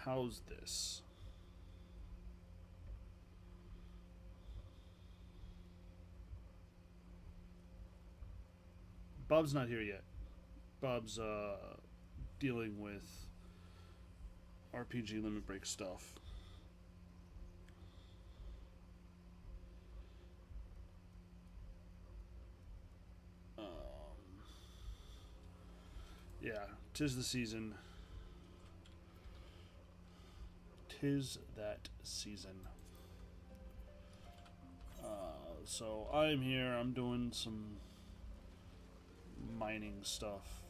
how's this? Bob's not here yet. Bob's dealing with RPG limit break stuff. Yeah, tis the season. Tis that season. So I'm here. I'm doing some mining stuff.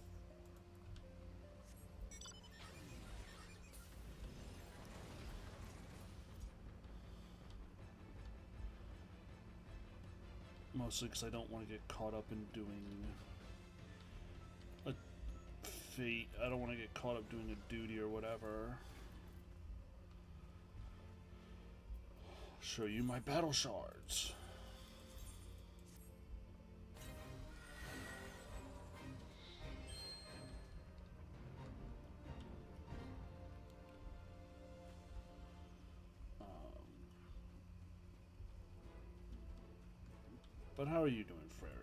Mostly because I don't want to get caught up in doing a fate. I don't want to get caught up doing a duty or whatever. Show you my battle shards. But how are you doing, Frary?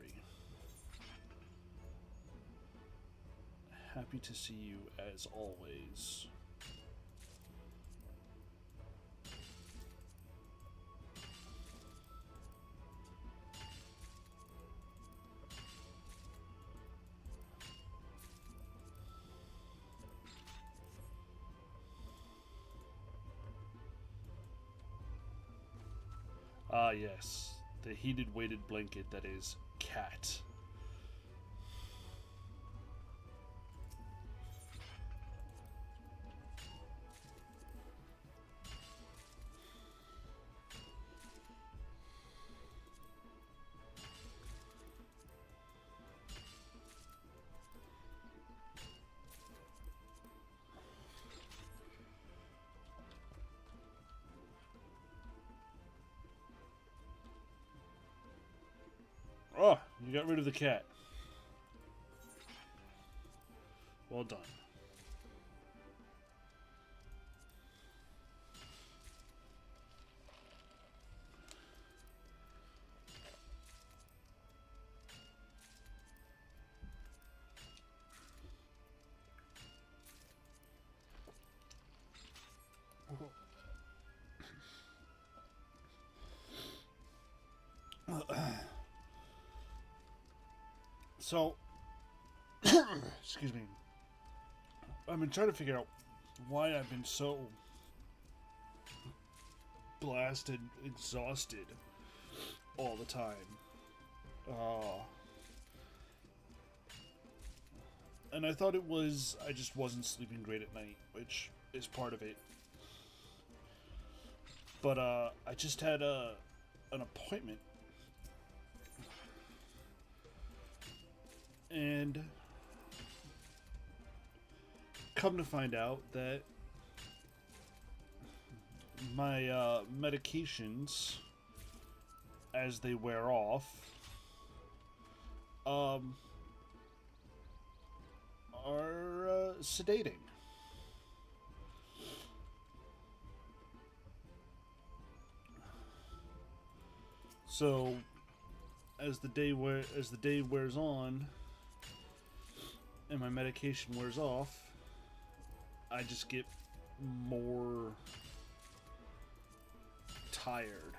Happy to see you as always. Ah, yes. The heated weighted blanket that is cat. Oh, you got rid of the cat. Well done. So, excuse me. I've been trying to figure out why I've been so blasted, exhausted all the time. And I thought it was I just wasn't sleeping great at night, which is part of it. But I just had an appointment. And come to find out that my medications, as they wear off, are sedating. So, as the day wears on, and my medication wears off, I just get more tired.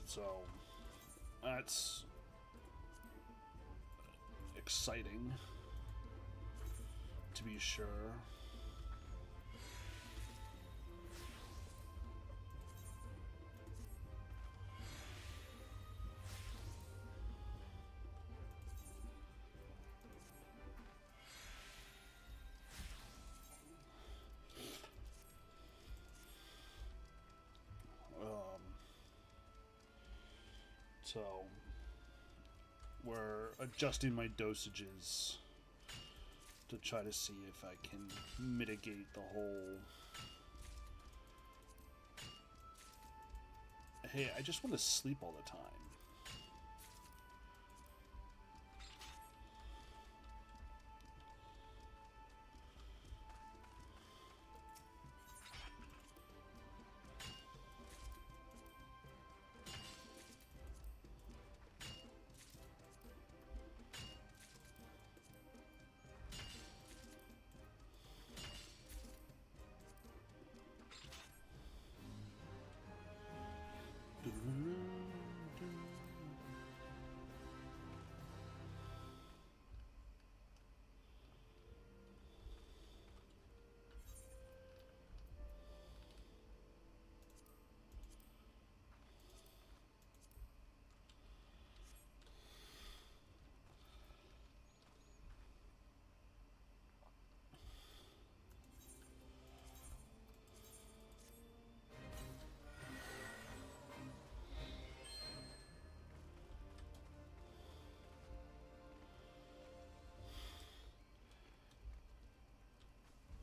So that's exciting, to be sure. So we're adjusting my dosages to try to see if I can mitigate the whole, hey, I just want to sleep all the time.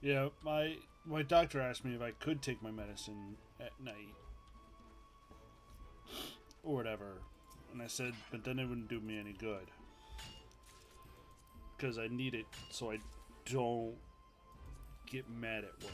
Yeah, my doctor asked me if I could take my medicine at night or whatever, and I said, but then it wouldn't do me any good because I need it so I don't get mad at work.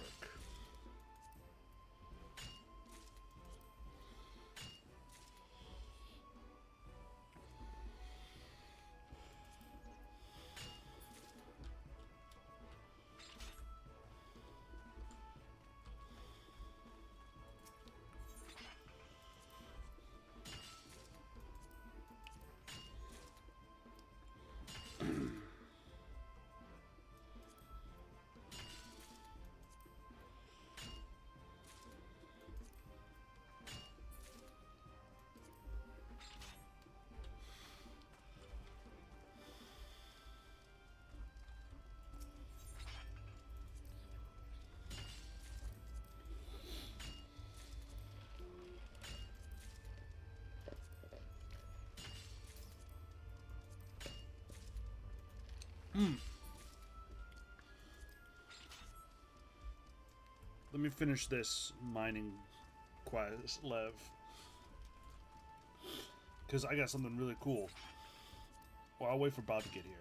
Let me finish this mining quest, Lev, because I got something really cool. Well, I'll wait for Bob to get here.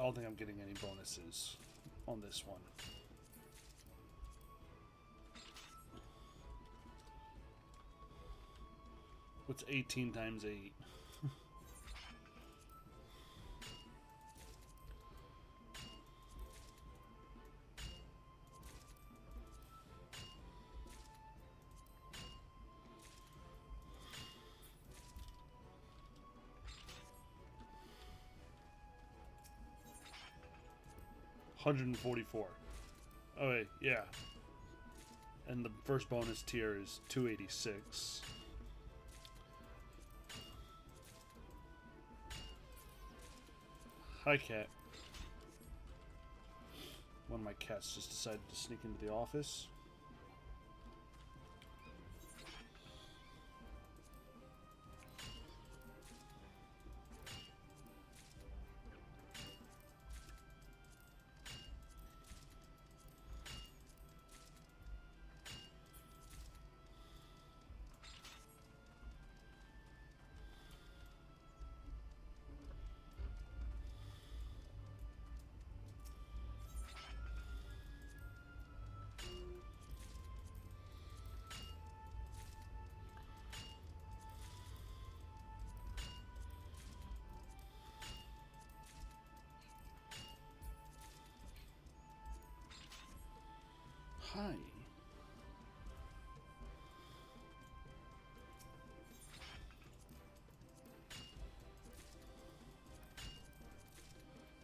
I don't think I'm getting any bonuses on this one. What's 18 times 8? $144. Oh wait, yeah. And the first bonus tier is 286. Hi, cat. One of my cats just decided to sneak into the office. Hi.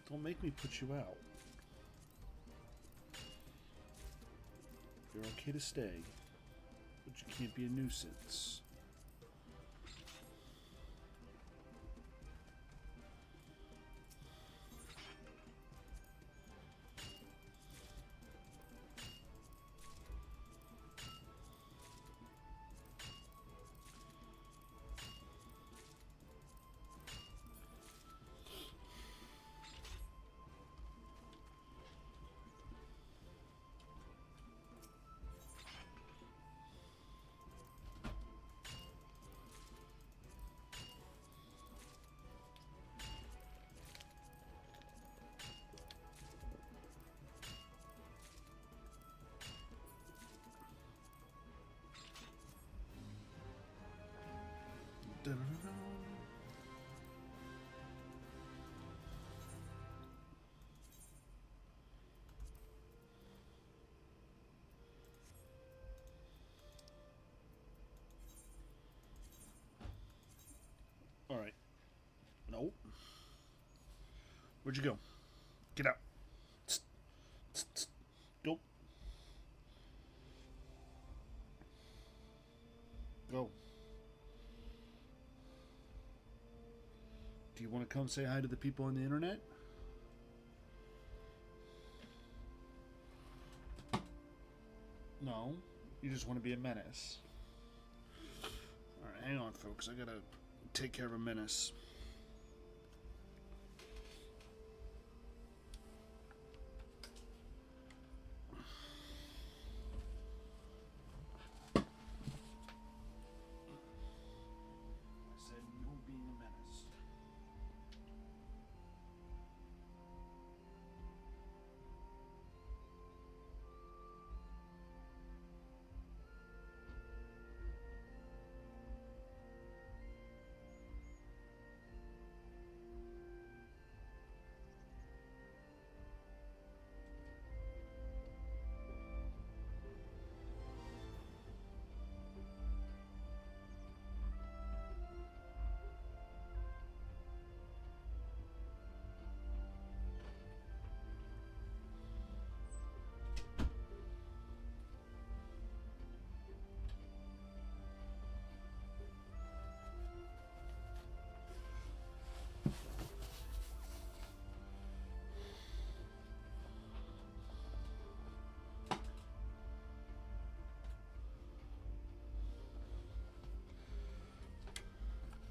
Don't make me put you out. You're okay to stay, but you can't be a nuisance. All right. Nope. Where'd you go? Get out. Go. Go. Do you want to come say hi to the people on the internet? No. You just want to be a menace. Alright, hang on, folks. I gotta take care of a menace.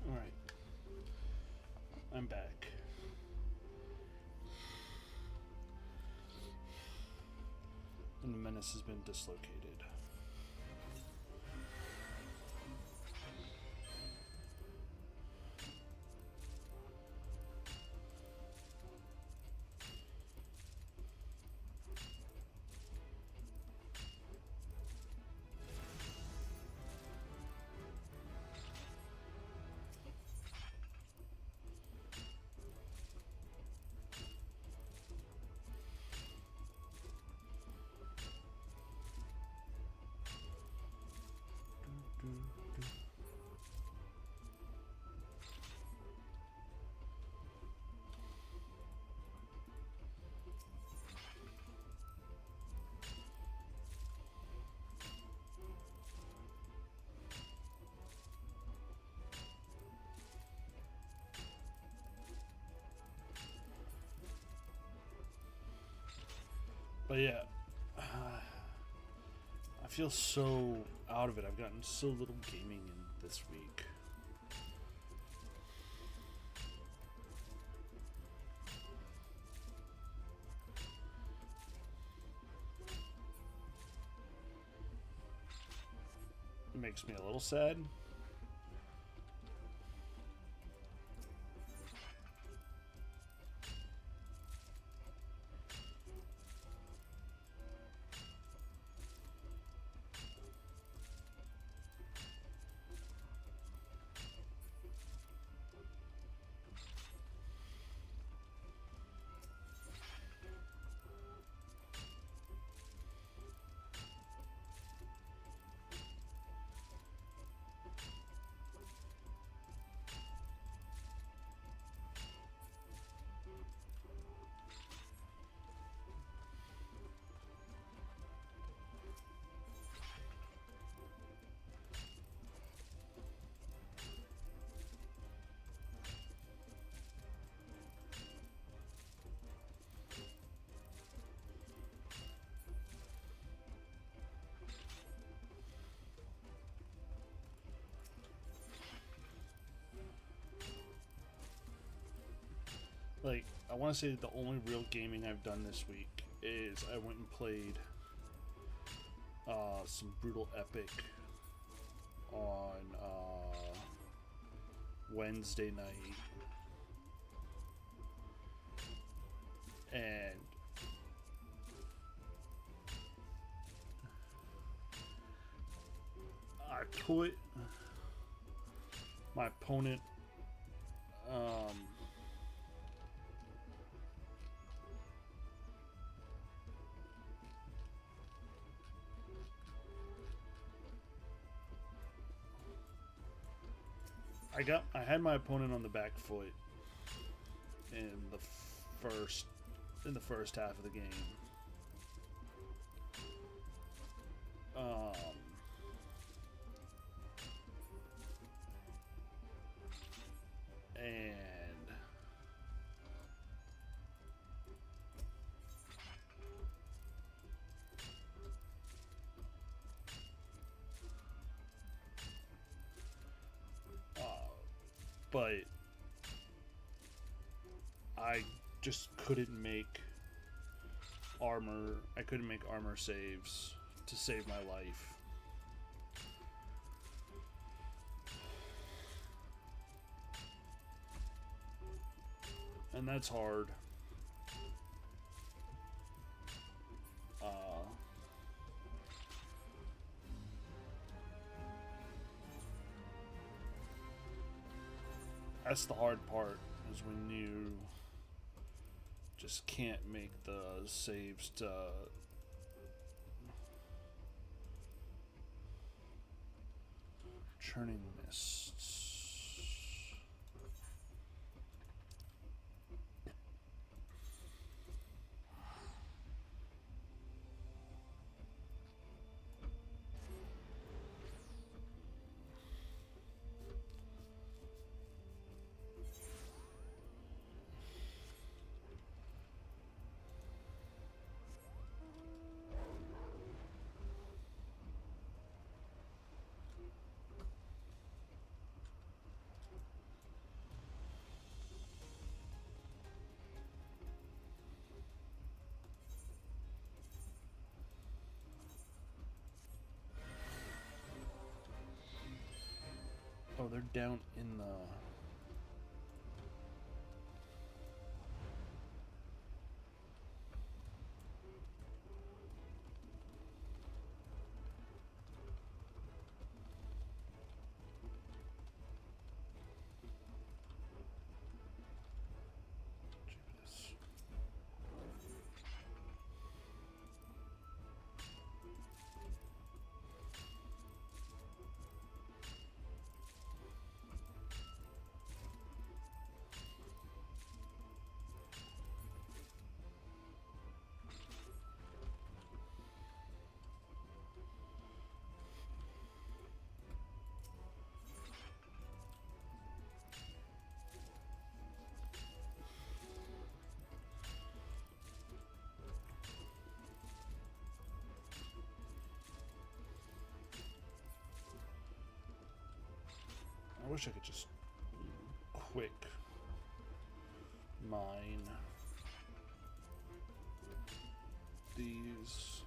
Alright. I'm back. And the menace has been dislocated. But yeah, I feel so out of it. I've gotten so little gaming in this week. It makes me a little sad. Like, I want to say that the only real gaming I've done this week is I went and played some Brutal Epic on Wednesday night. And I put my opponent I had my opponent on the back foot in the first half of the game. But I just couldn't make armor. I couldn't make armor saves to save my life. And that's hard. That's the hard part, is when you just can't make the saves to Churning Mists. Oh, they're down in the... I wish I could just quick mine these.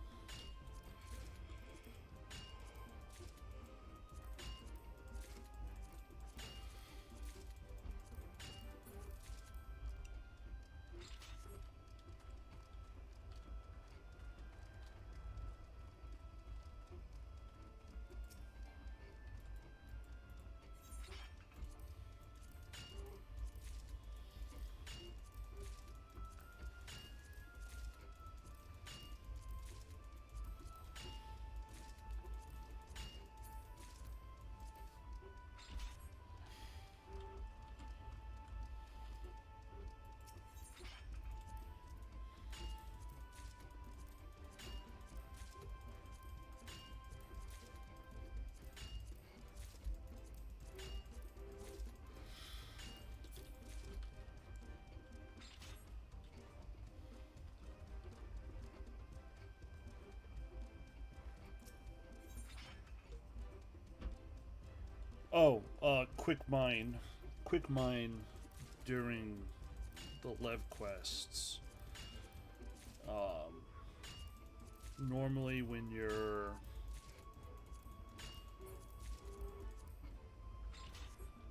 Oh, quick mine during the Lev quests. Um, Normally when you're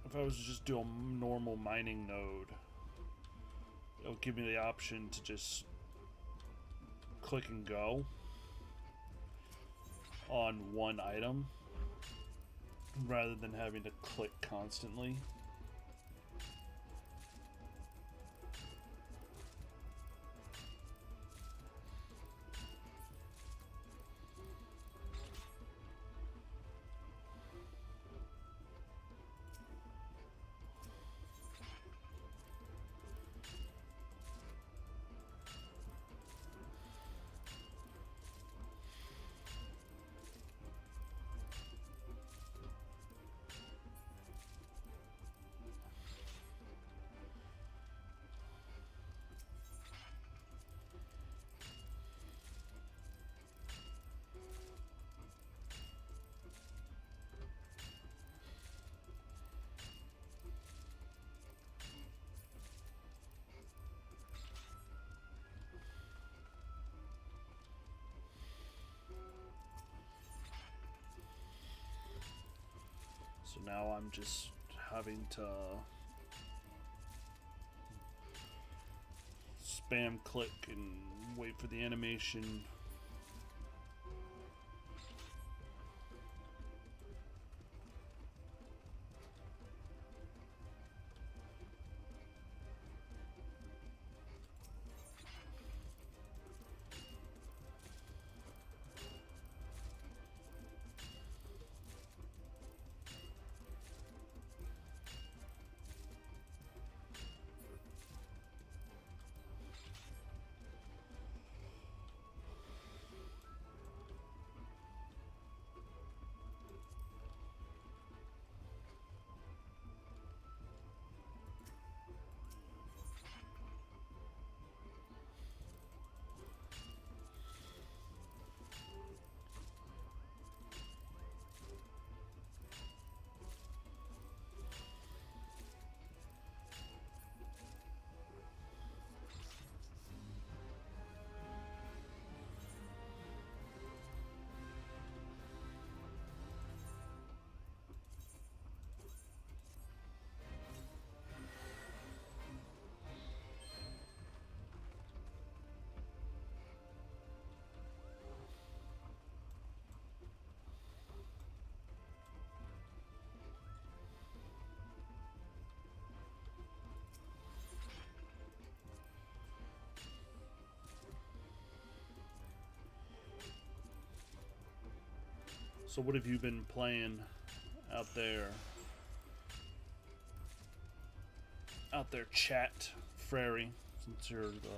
if I was to just do a normal mining node, it'll give me the option to just click and go on one item rather than having to click constantly. So now I'm just having to spam click and wait for the animation. So what have you been playing out there? Out there, chat, Frary, since you're the...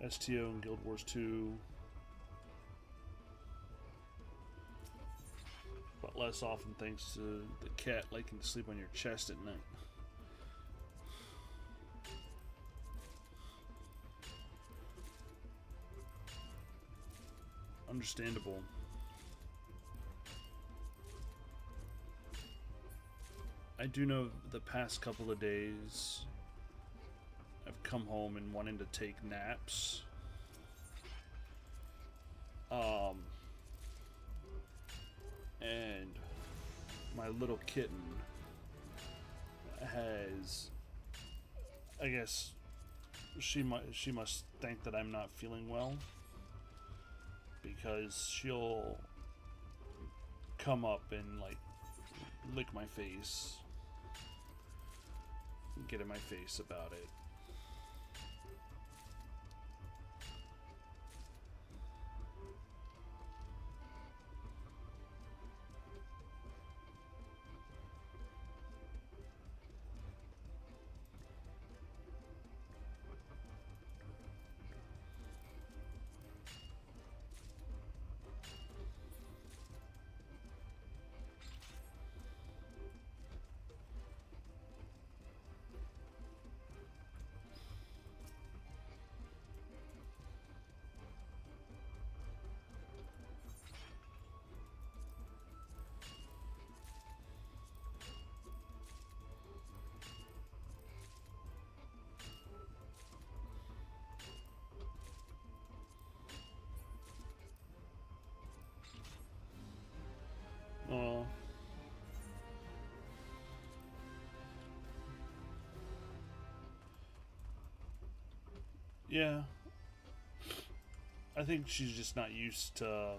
STO and Guild Wars 2. But less often thanks to the cat liking to sleep on your chest at night. Understandable. I do know the past couple of days I've come home and wanting to take naps. And my little kitten has, I guess she must think that I'm not feeling well, because she'll come up and like lick my face, get in my face about it. Oh. Yeah. I think she's just not used to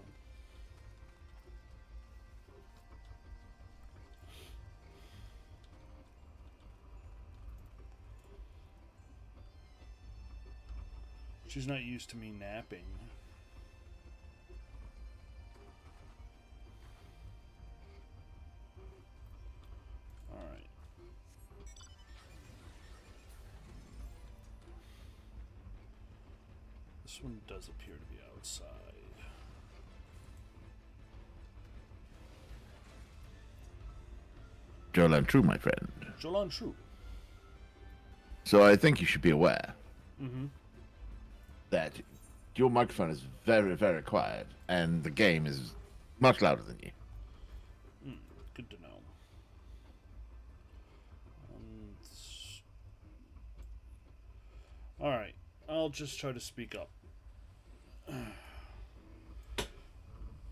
me napping. Alright. This one does appear to be outside. Jolan True, my friend. Jolan True. So I think you should be aware Mm-hmm. that your microphone is very, very quiet, and the game is much louder than you. Good to know. Alright, I'll just try to speak up.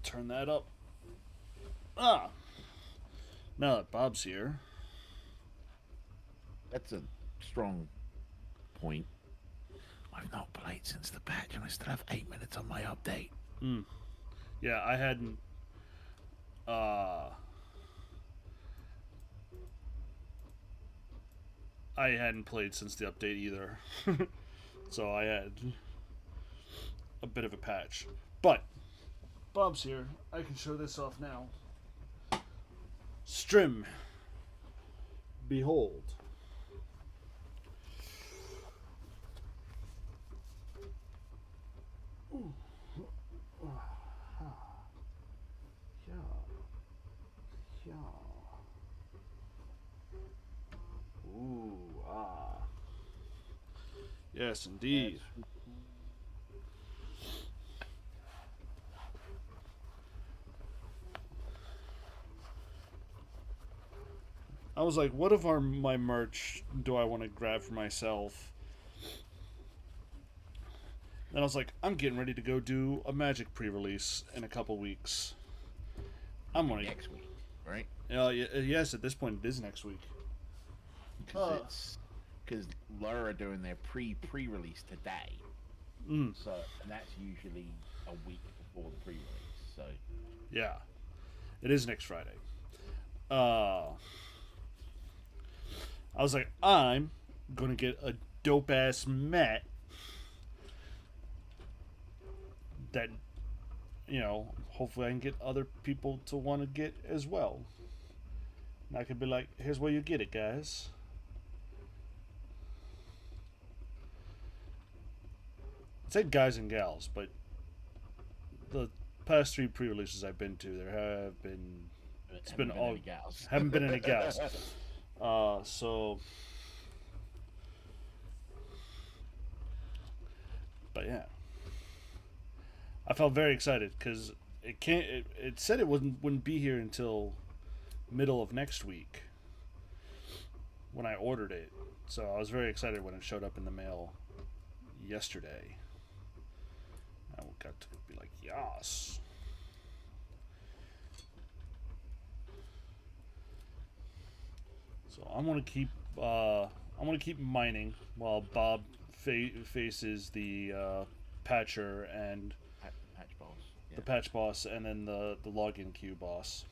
Turn that up. Ah! Now that Bob's here. That's a strong point. I've not played since the patch, and I still have 8 minutes on my update. Yeah, I hadn't. I hadn't played since the update either. So I had a bit of a patch. But Bob's here. I can show this off now. Strim. Behold. Ooh. Yeah. Ooh, ah. Yes, indeed. I was like, what of my merch do I want to grab for myself? And I was like, I'm getting ready to go do a Magic pre-release in a couple weeks. I'm gonna Next week, right? Yes, at this point it is next week. Because Laura are doing their pre-release today. So, and that's usually a week before the pre-release. So, yeah, it is next Friday. I was like, I'm gonna get a dope ass mat that, you know, hopefully I can get other people to want to get as well. And I could be like, here's where you get it, guys. said guys and gals, but the past 3 pre-releases I've been to, there have been Haven't been any gals. haven't been any gals. So, but yeah, I felt very excited because it said it wouldn't be here until middle of next week when I ordered it. So I was very excited when it showed up in the mail yesterday. I got to be like, yes. So I'm gonna keep mining while Bob faces the patcher and Patch boss. Yeah. the patch boss, and then the login queue boss.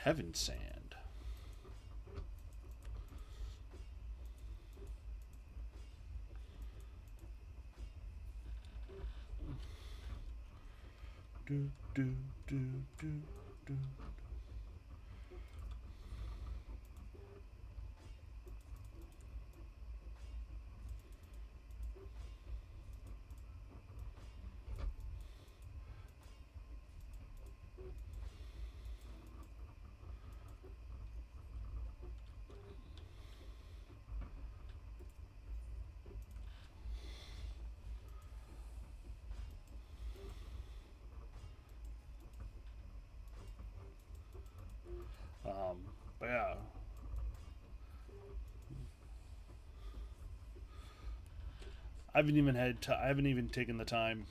Heaven Sand. Do, do, do, do, do. But yeah, I haven't even taken the time,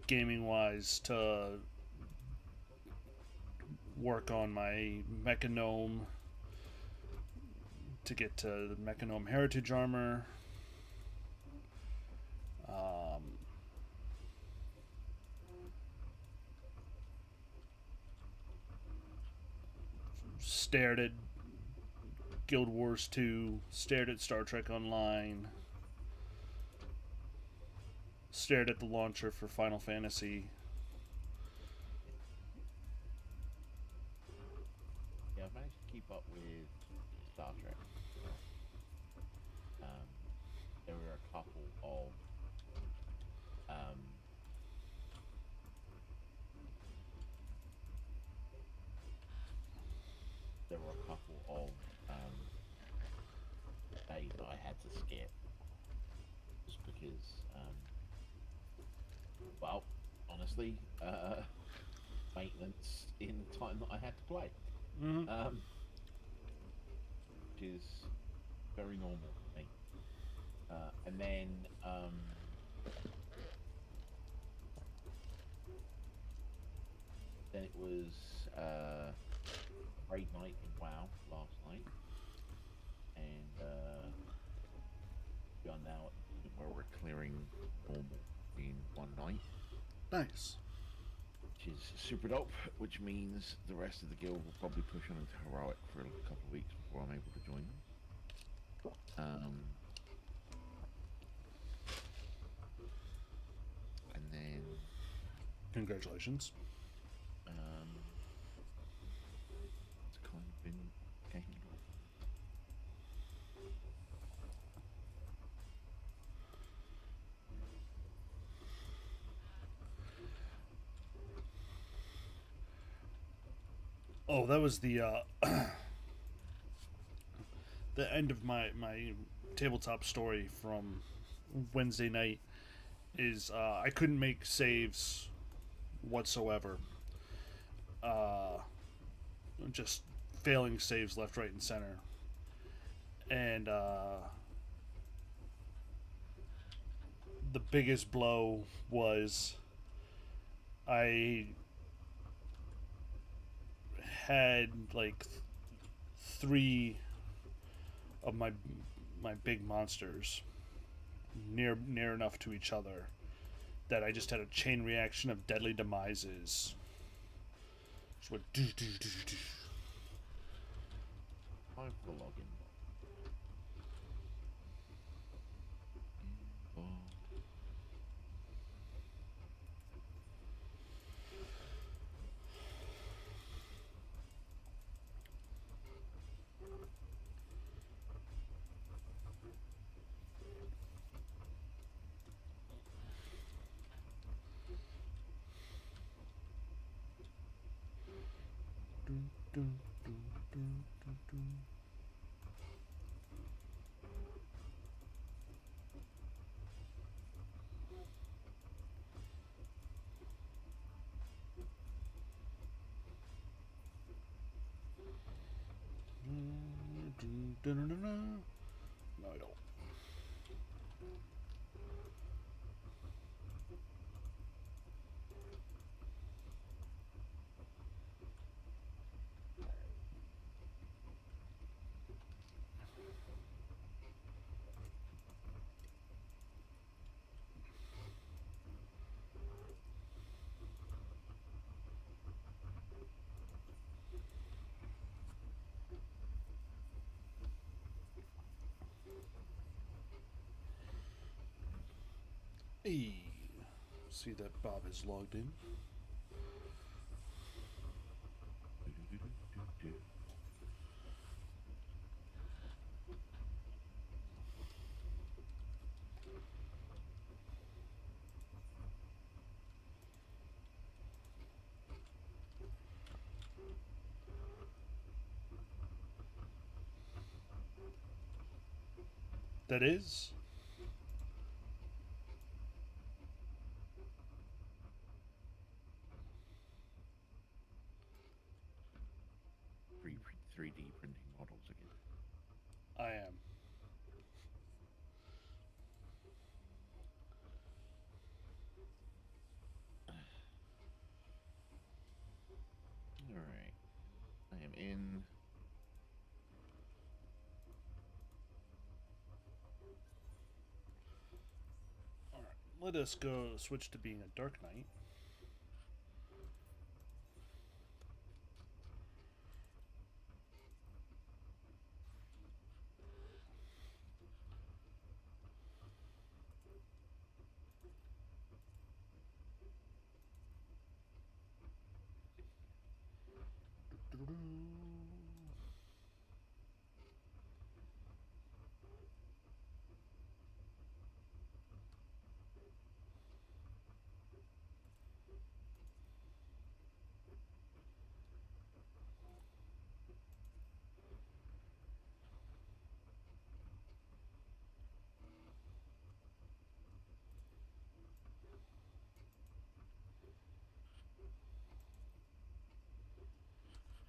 gaming wise, to work on my Mechanome to get to the Mechanome Heritage Armor. Stared at Guild Wars 2, stared at Star Trek Online, stared at the launcher for Final Fantasy. Yeah, I've managed to keep up with Star Trek. There were a couple of days that I had to skip just because, well, honestly, maintenance in the time that I had to play, which is very normal for me. And then it was raid night in WoW last night, and we are now at the point where we're clearing normal in one night. Nice. Which is super dope, which means the rest of the guild will probably push on into heroic for a couple of weeks before I'm able to join them. And then Congratulations. it's kind of been game. Oh, that was the the end of my tabletop story from Wednesday night. Is I couldn't make saves whatsoever. Just failing saves left, right, and center. And the biggest blow was I had like 3 of my big monsters near enough to each other that I just had a chain reaction of deadly demises. Just went do do do do. Time for the login. Dun, dun, dun, dun, dun. Dun, dun, dun, dun, dun. No, I don't. Hey, see that Bob is logged in. That is. Free 3D printing models again. I am. Alright. I am in. All right, let us go switch to being a Dark Knight.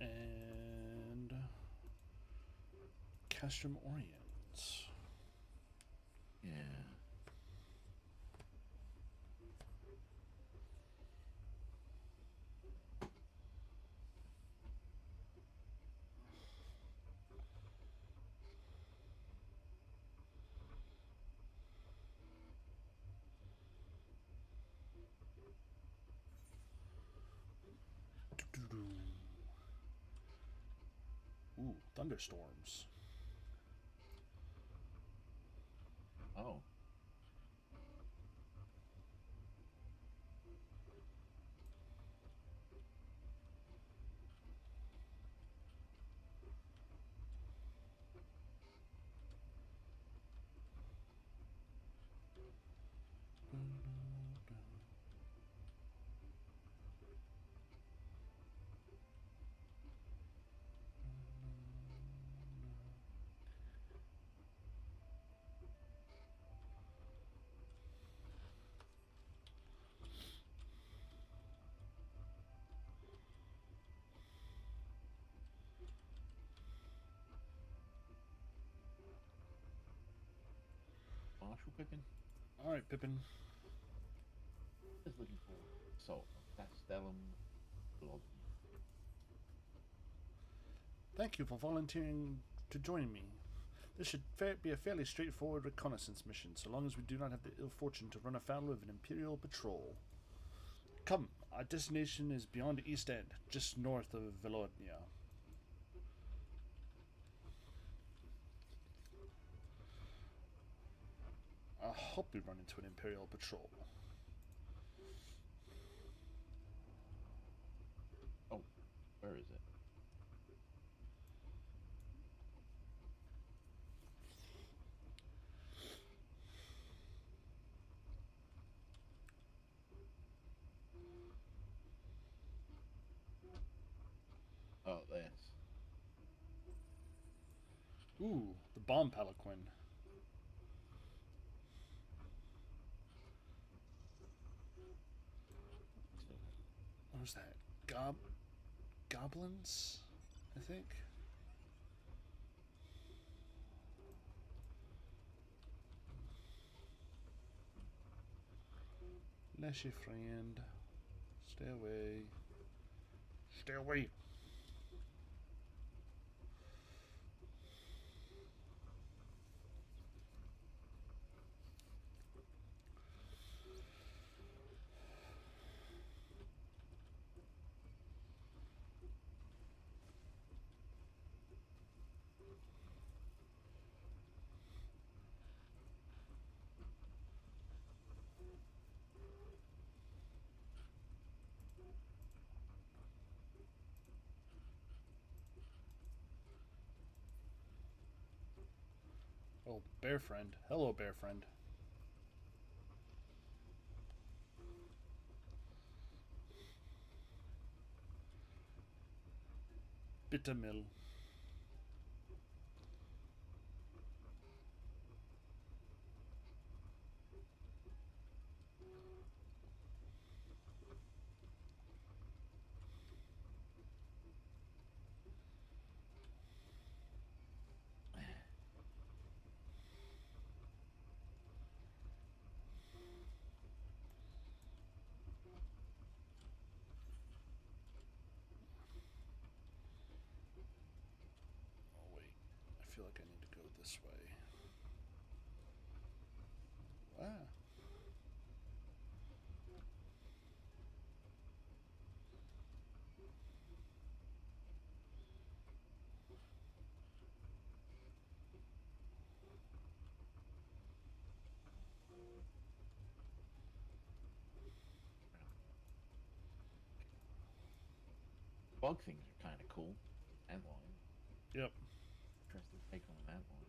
And Castrum Orient. Yeah. Ooh, thunderstorms. Oh. Marshall Pippin? All right, Pippin. Just looking for Salt of Castellum Blood. Thank you for volunteering to join me. This should be a fairly straightforward reconnaissance mission, so long as we do not have the ill fortune to run afoul of an Imperial patrol. Come, our destination is beyond the East End, just north of Velodnia. I hope we run into an Imperial patrol. Oh, where is it? Oh, there. Ooh, the bomb palanquin. So, What was that? Goblins, I think. Laissez friend. Stay away. Stay away. Oh, bear friend. Hello, bear friend. Bittermill. Oh, wait. I feel like I need to go this way. Ah. bug things are kind of cool. Antlion. Yep. Interesting take on an antlion.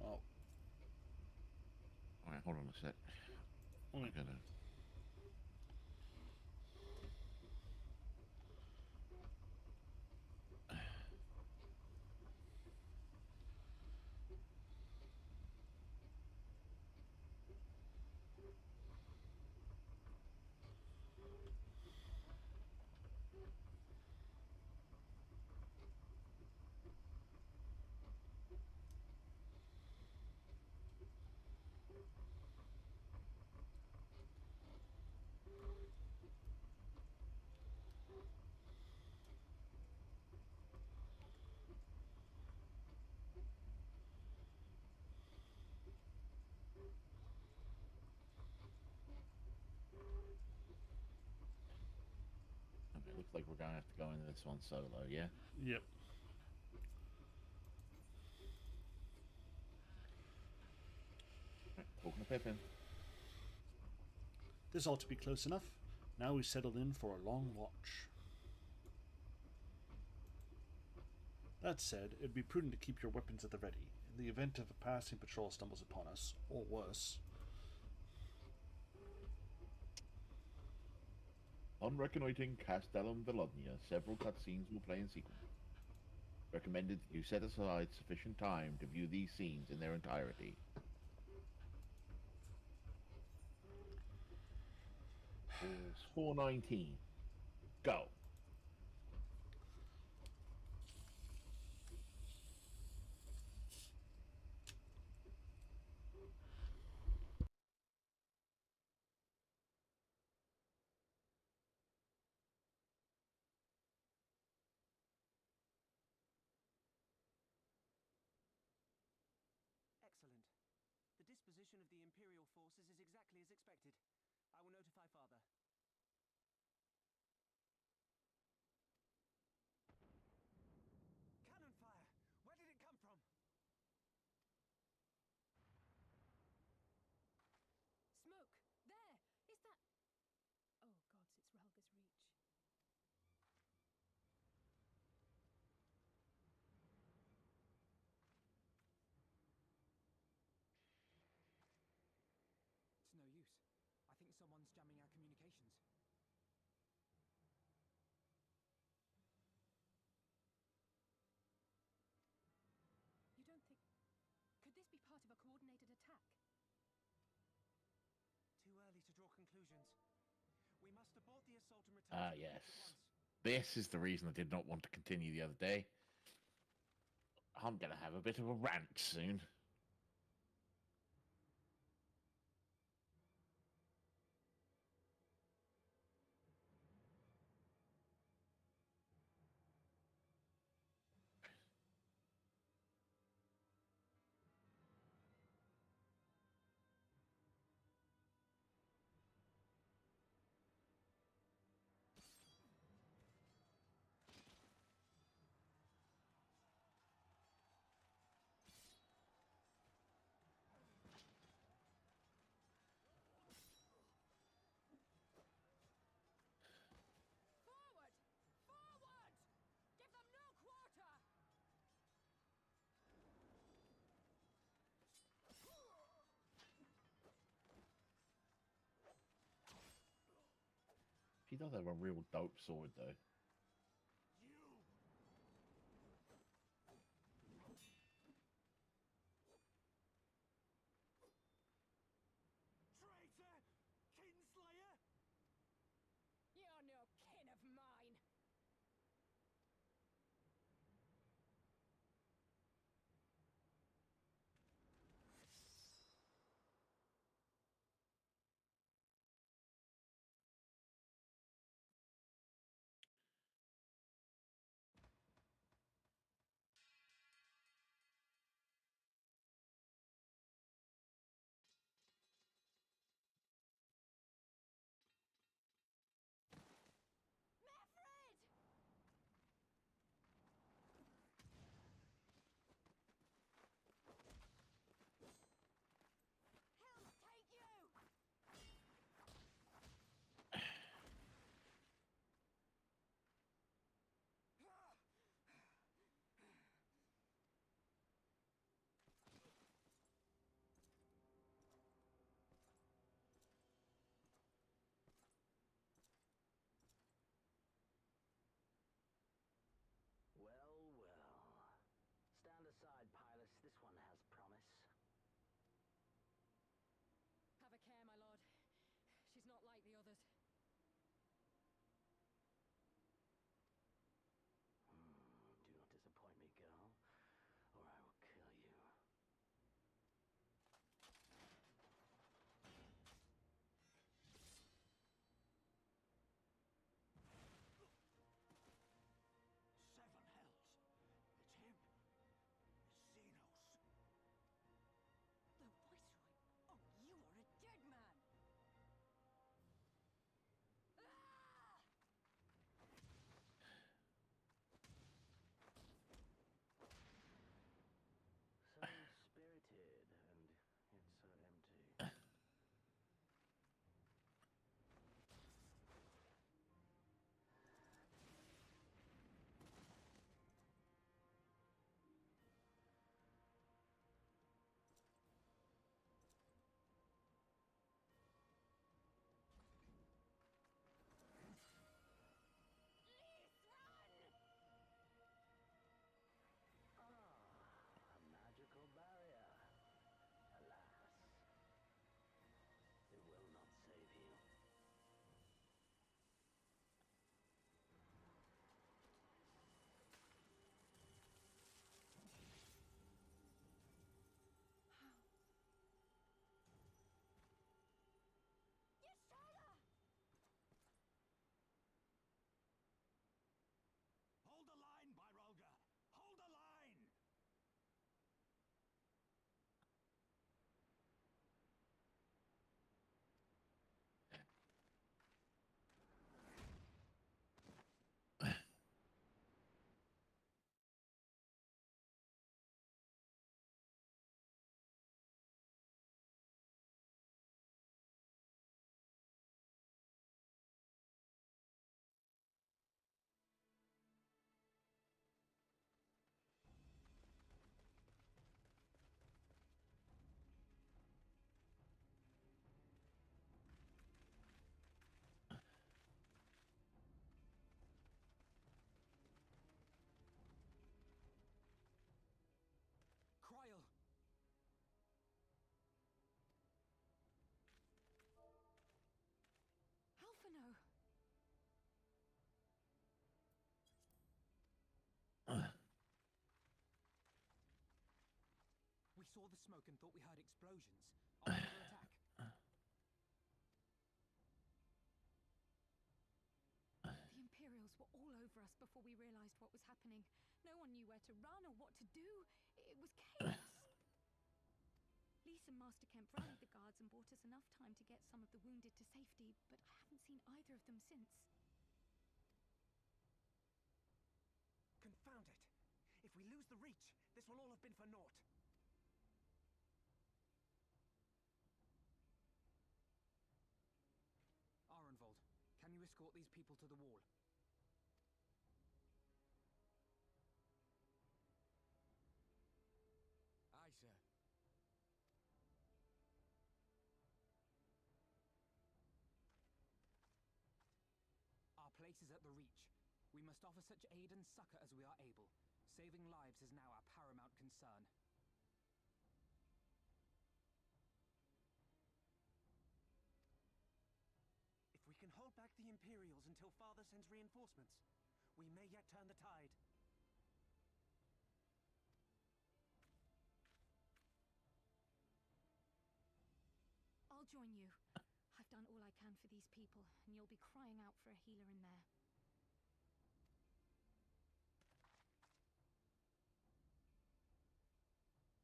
Oh, All right, hold on a sec. I wait. gotta. Okay, looks like we're gonna have to go into this one solo. Yeah. Yep. Right, talking to Pippin. This ought to be close enough. Now we settle in for a long watch. That said, it would be prudent to keep your weapons at the ready, in the event of a passing patrol stumbles upon us, or worse. On reconnoitering Castellum Velonia, several cutscenes will play in sequence. Recommended that you set aside sufficient time to view these scenes in their entirety. Is 419. Go. Excellent. The disposition of the Imperial forces is exactly as expected. notify Father. Cannon fire! Where did it come from? Smoke! There! Is that... Oh, gods, it's Relga's Reach. It's no use. I think someone's jamming our communications. You don't think... Could this be part of a coordinated attack? Too early to draw conclusions. We must abort the assault and return to the bridge at Yes. once. This is the reason I did not want to continue the other day. I'm going to have a bit of a rant soon. Forward! Forward! Give them no quarter! He does have a real dope sword, though. You! Traitor! Kinslayer! You're no kin of mine! saw the smoke and thought we heard explosions. Are we under attack? The Imperials were all over us before we realized what was happening. No one knew where to run or what to do. It was chaos. Lise and Master Kemp rallied the guards and bought us enough time to get some of the wounded to safety, but I haven't seen either of them since. Confound it! If we lose the Reach, this will all have been for naught. Arenvold, can you escort these people to the wall? Aye, sir. Our place is at the Reach. We must offer such aid and succor as we are able. Saving lives is now our paramount concern. If we can hold back the Imperials until Father sends reinforcements, we may yet turn the tide. I'll join you. I've done all I can for these people, and you'll be crying out for a healer in there.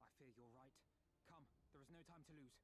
I fear you're right. Come, there is no time to lose.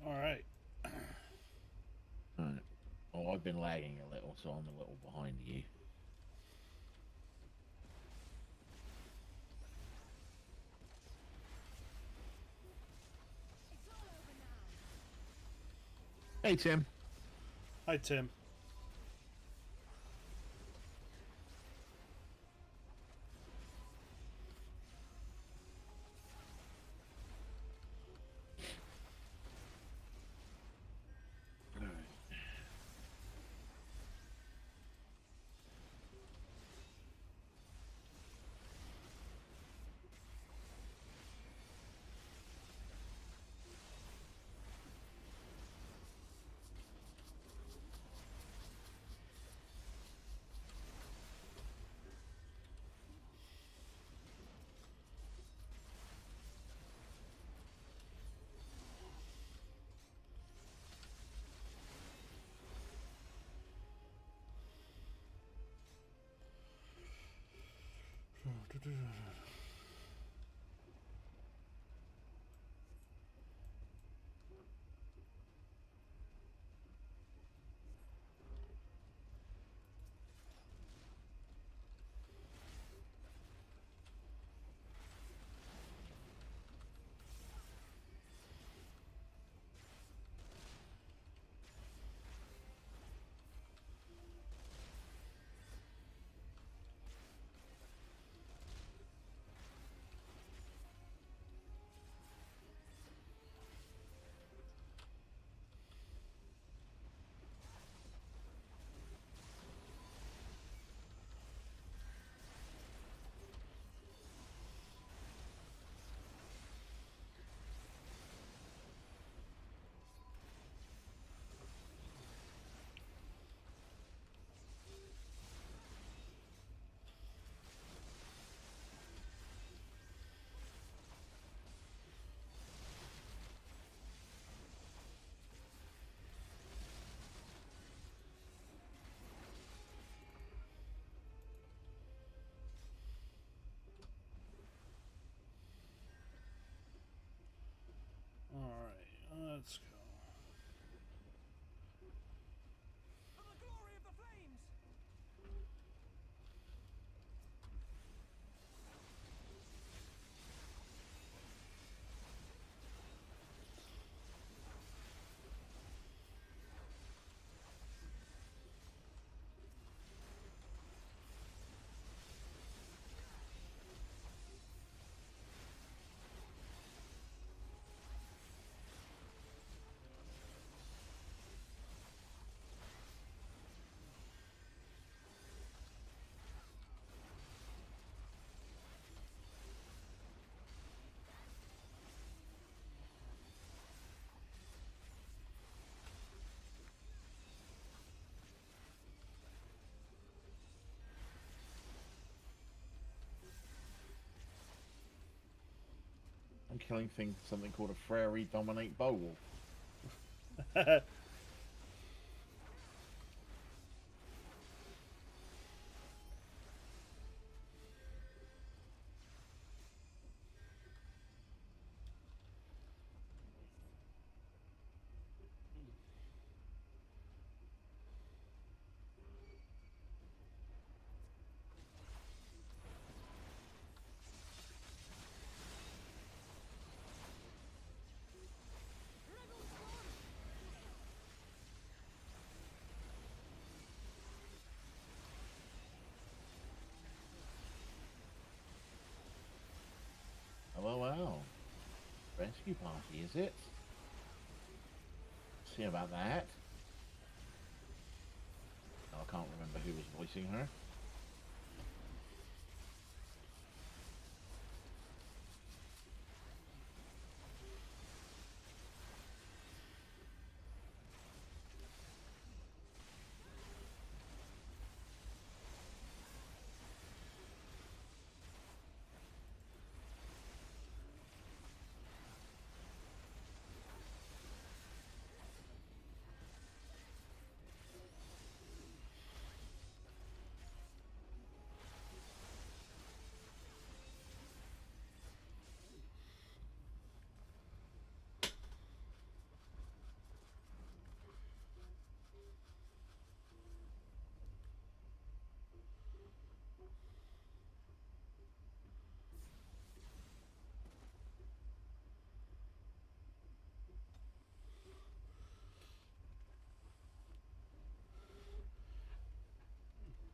All right. Alright. Oh, I've been lagging a little, so I'm a little behind you. It's all over now. Hey, Tim. Hi, Tim. Alright. All right. Let's go. For the glory of the flames! I'm killing something called a Frary Dominate Beowulf. Oh wow. Rescue party, is it? See about that. Oh, I can't remember who was voicing her.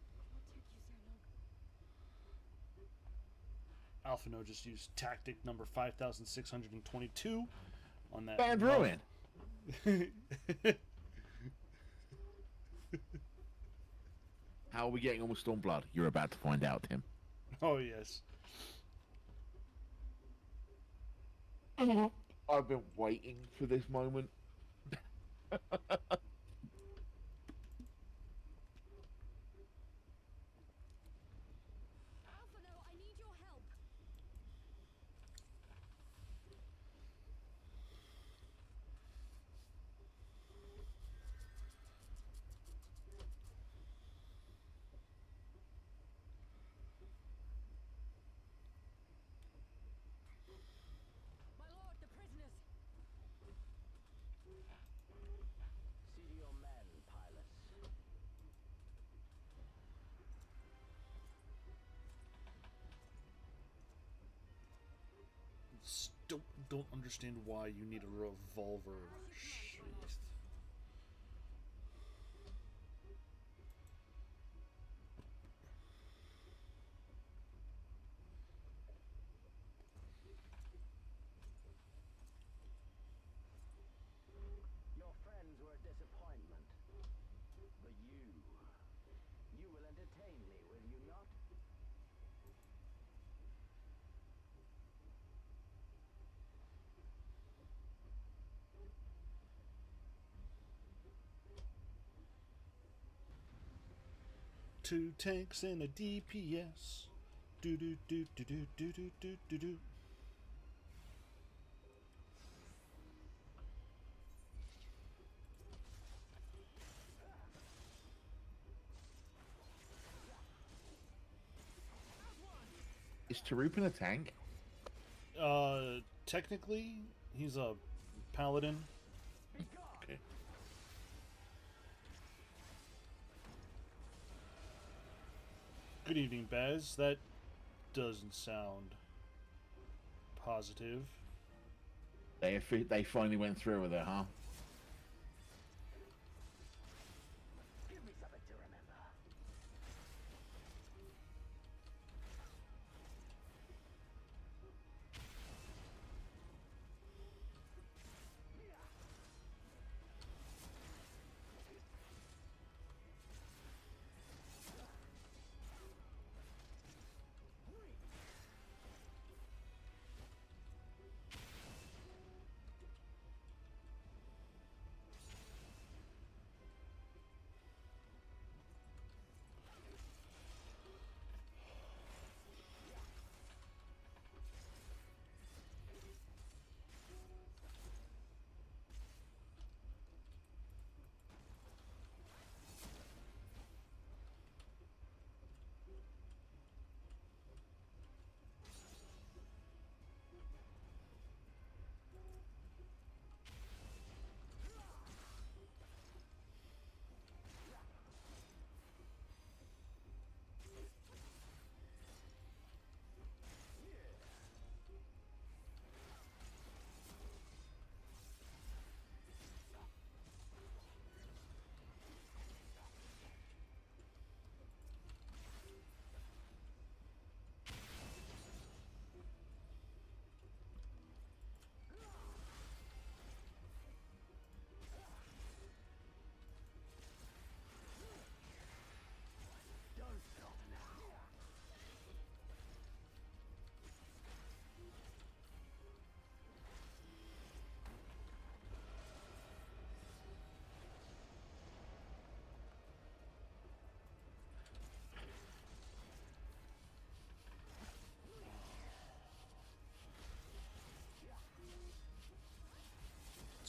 What took you so long? Alphino just used tactic number 5,622 on that. Band Ruin! How are we getting on with Stormblood? You're about to find out, Tim. Oh, yes. I've been waiting for this moment. Alphino, I need your help. My lord, the prisoners! See to your men, pilots. Don't understand why you need a revolver sheath. Your friends were a disappointment. But you will entertain me, will you not? Two tanks and a DPS. Do do do do do do do do do do. Is Tarupin a tank? Technically, he's a paladin. Okay. Good evening, Baz. That doesn't sound positive. They finally went through with it, huh? Give me something to remember.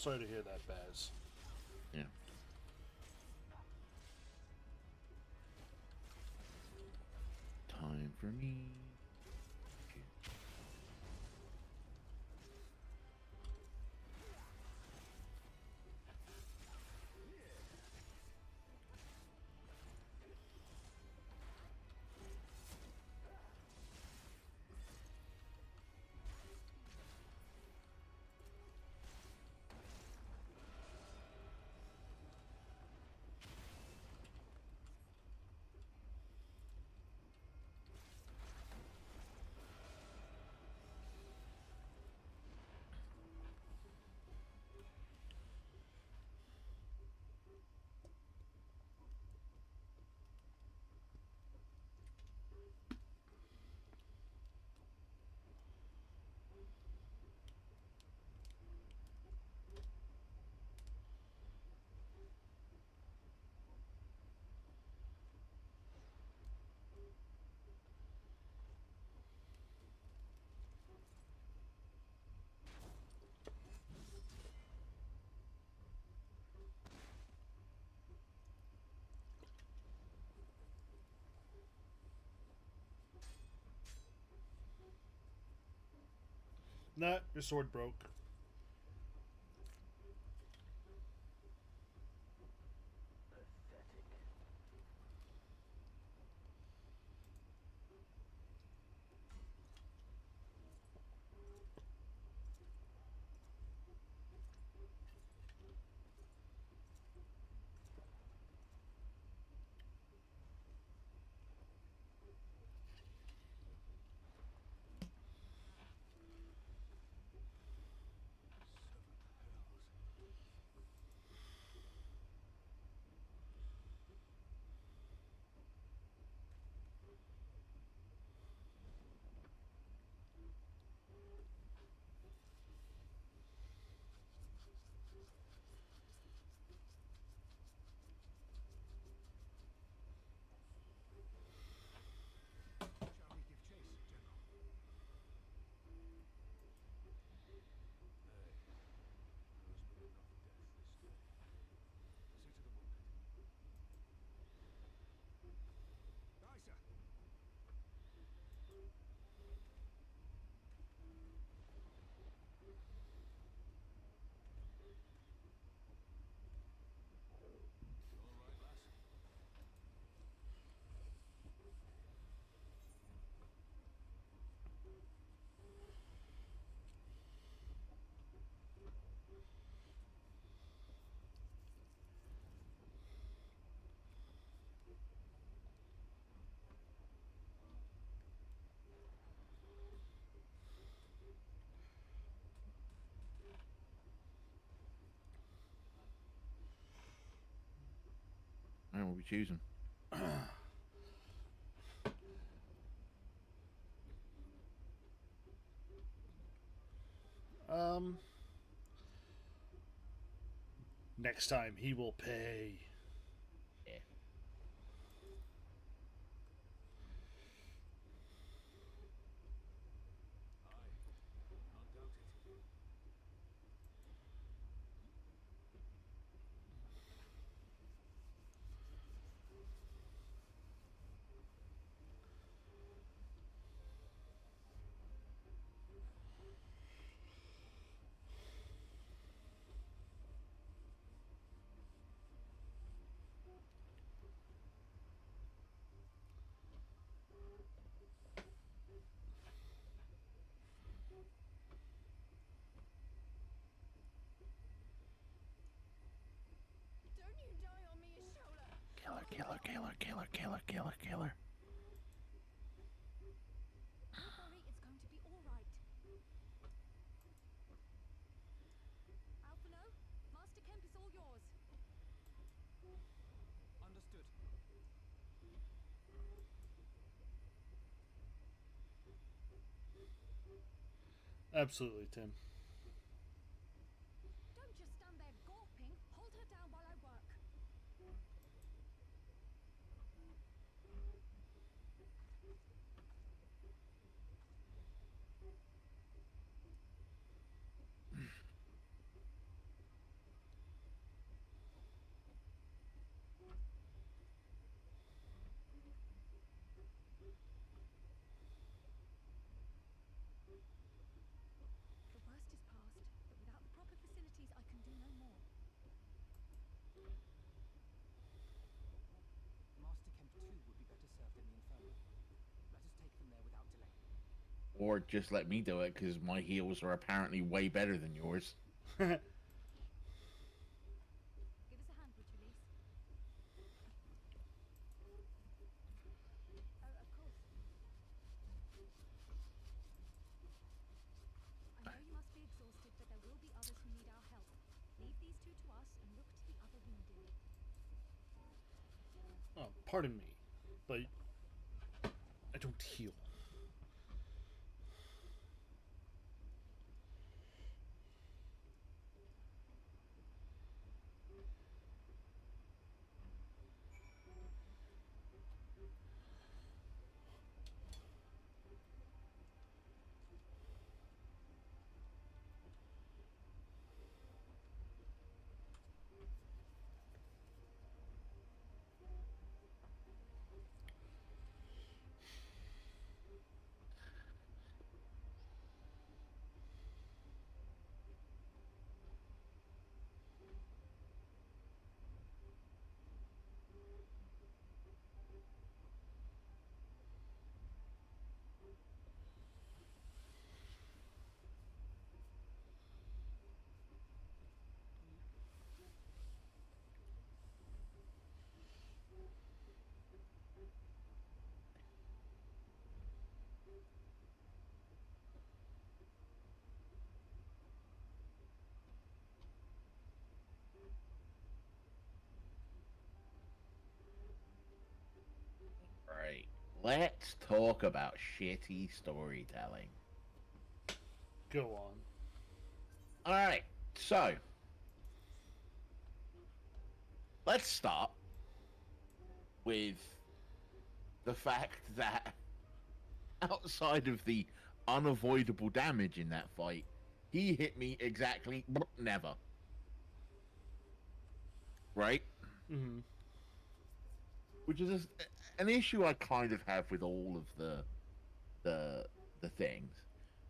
Sorry to hear that, Baz. Yeah. Time for me. Nah, your sword broke. Shall we give chase, General? Nay, there has been enough death this day. See to the wounded. Aye, sir. All right, lass. And we'll be choosing. Next time he will pay. Yeah. Aye, not doubt it. Don't you die on me, Ashola! Killer, killer, killer, killer, killer, killer, killer. Don't worry, it's going to be all right. Alphino, Master Kemp is all yours. Understood. Absolutely, Tim. Don't just stand there gawping. Hold her down while I work. or just let me do it because my heals are apparently way better than yours. Give us a hand, would you, Lise? Oh, of course. I know you must be exhausted, but there will be others who need our help. Leave these two to us and look to the other wounded. Oh, pardon me, but I don't heal. Right. Let's talk about shitty storytelling. Go on. Alright, so let's start with the fact that outside of the unavoidable damage in that fight, he hit me exactly never. Right? Mm-hmm. Which is an issue I kind of have with all of the things,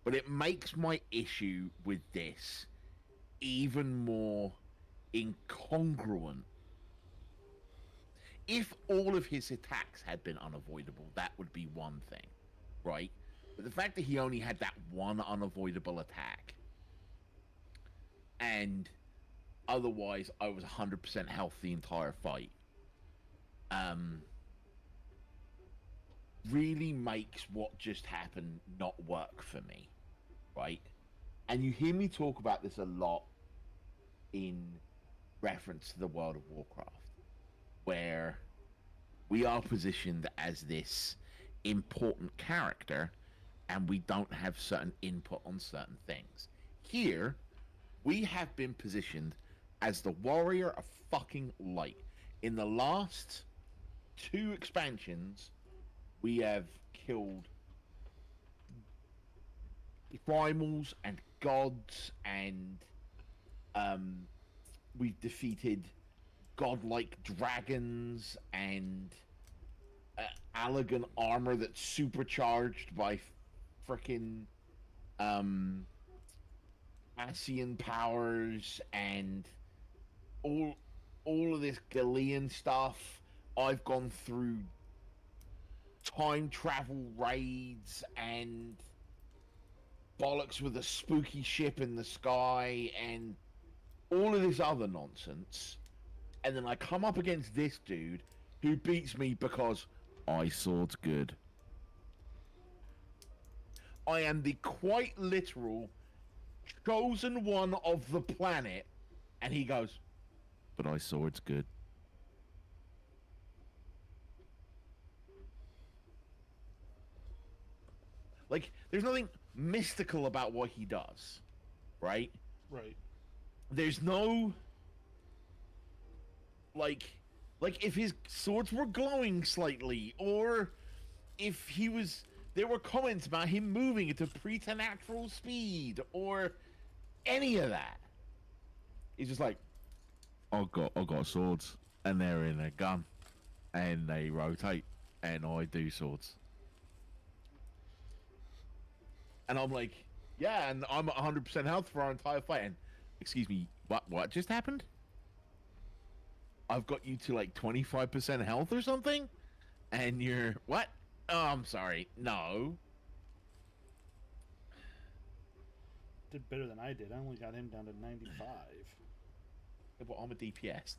but it makes my issue with this even more incongruent. If all of his attacks had been unavoidable, that would be one thing, right? But the fact that he only had that one unavoidable attack, and otherwise I was 100% health the entire fight, really makes what just happened not work for me, right? And you hear me talk about this a lot in reference to the World of Warcraft, where we are positioned as this important character and we don't have certain input on certain things. Here, we have been positioned as the warrior of fucking light. In the last 2 expansions, we have killed primals and gods, and we've defeated godlike dragons and Allagan armor that's supercharged by frickin' Ascian powers and all of this Galean stuff. I've gone through time travel raids and bollocks with a spooky ship in the sky and all of this other nonsense, and then I come up against this dude who beats me because I sword's good. I am the quite literal chosen one of the planet, and he goes, but I sword's good. Like, there's nothing mystical about what he does, right? Right. There's no like if his swords were glowing slightly, or if he was, there were comments about him moving at a preternatural speed, or any of that. He's just like, I got swords, and they're in a gun, and they rotate, and I do swords. And I'm like, yeah, and I'm at 100% health for our entire fight. And excuse me, what just happened? I've got you to like 25% health or something? And you're, what? Oh, I'm sorry. No. did better than I did. I only got him down to 95. Yeah, but I'm a DPS.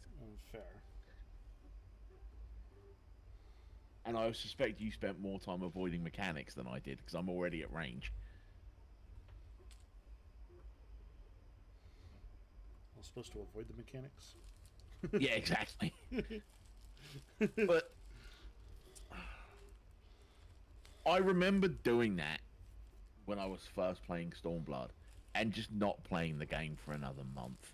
Fair. And I suspect you spent more time avoiding mechanics than I did, because I'm already at range. I was supposed to avoid the mechanics. Yeah, exactly. But I remember doing that when I was first playing Stormblood, and just not playing the game for another month.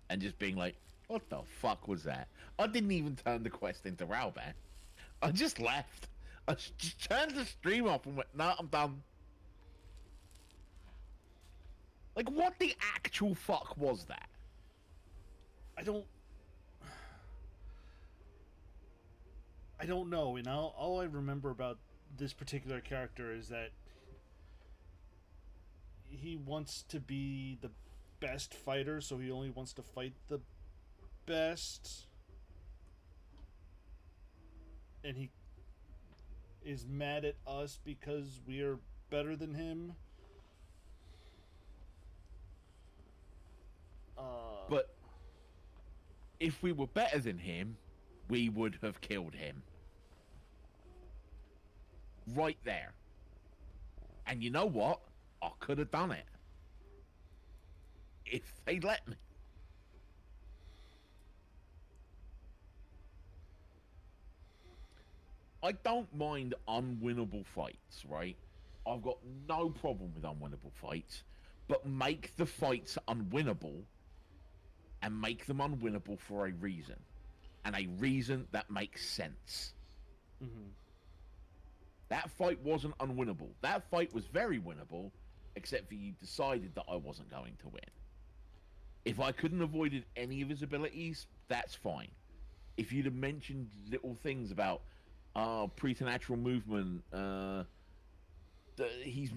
And just being like, what the fuck was that? I didn't even turn the quest into Rauban. I just left. I just turned the stream off and went, nah, I'm done. Like, what the actual fuck was that? I don't know, and all I remember about this particular character is that he wants to be the best fighter, so he only wants to fight the best. And he is mad at us because we are better than him. But if we were better than him, we would have killed him. Right there. And you know what? I could have done it. If they let me. I don't mind unwinnable fights, right? I've got no problem with unwinnable fights, but make the fights unwinnable, and make them unwinnable for a reason. And a reason that makes sense. Mm-hmm. That fight wasn't unwinnable. That fight was very winnable, except for you decided that I wasn't going to win. If I couldn't avoided any of his abilities, that's fine. If you'd have mentioned little things about preternatural movement, he's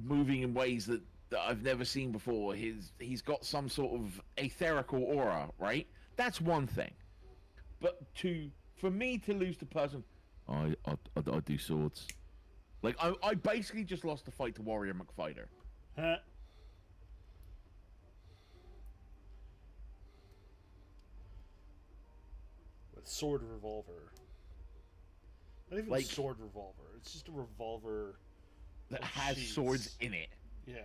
moving in ways that I've never seen before, he's got some sort of etherical aura, right? That's one thing. But for me to lose to person, I do swords. Like, I basically just lost the fight to Warrior McFighter. Huh? With sword revolver. Not even Like, sword revolver. It's just a revolver that with has sheaths. swords in it. Yeah.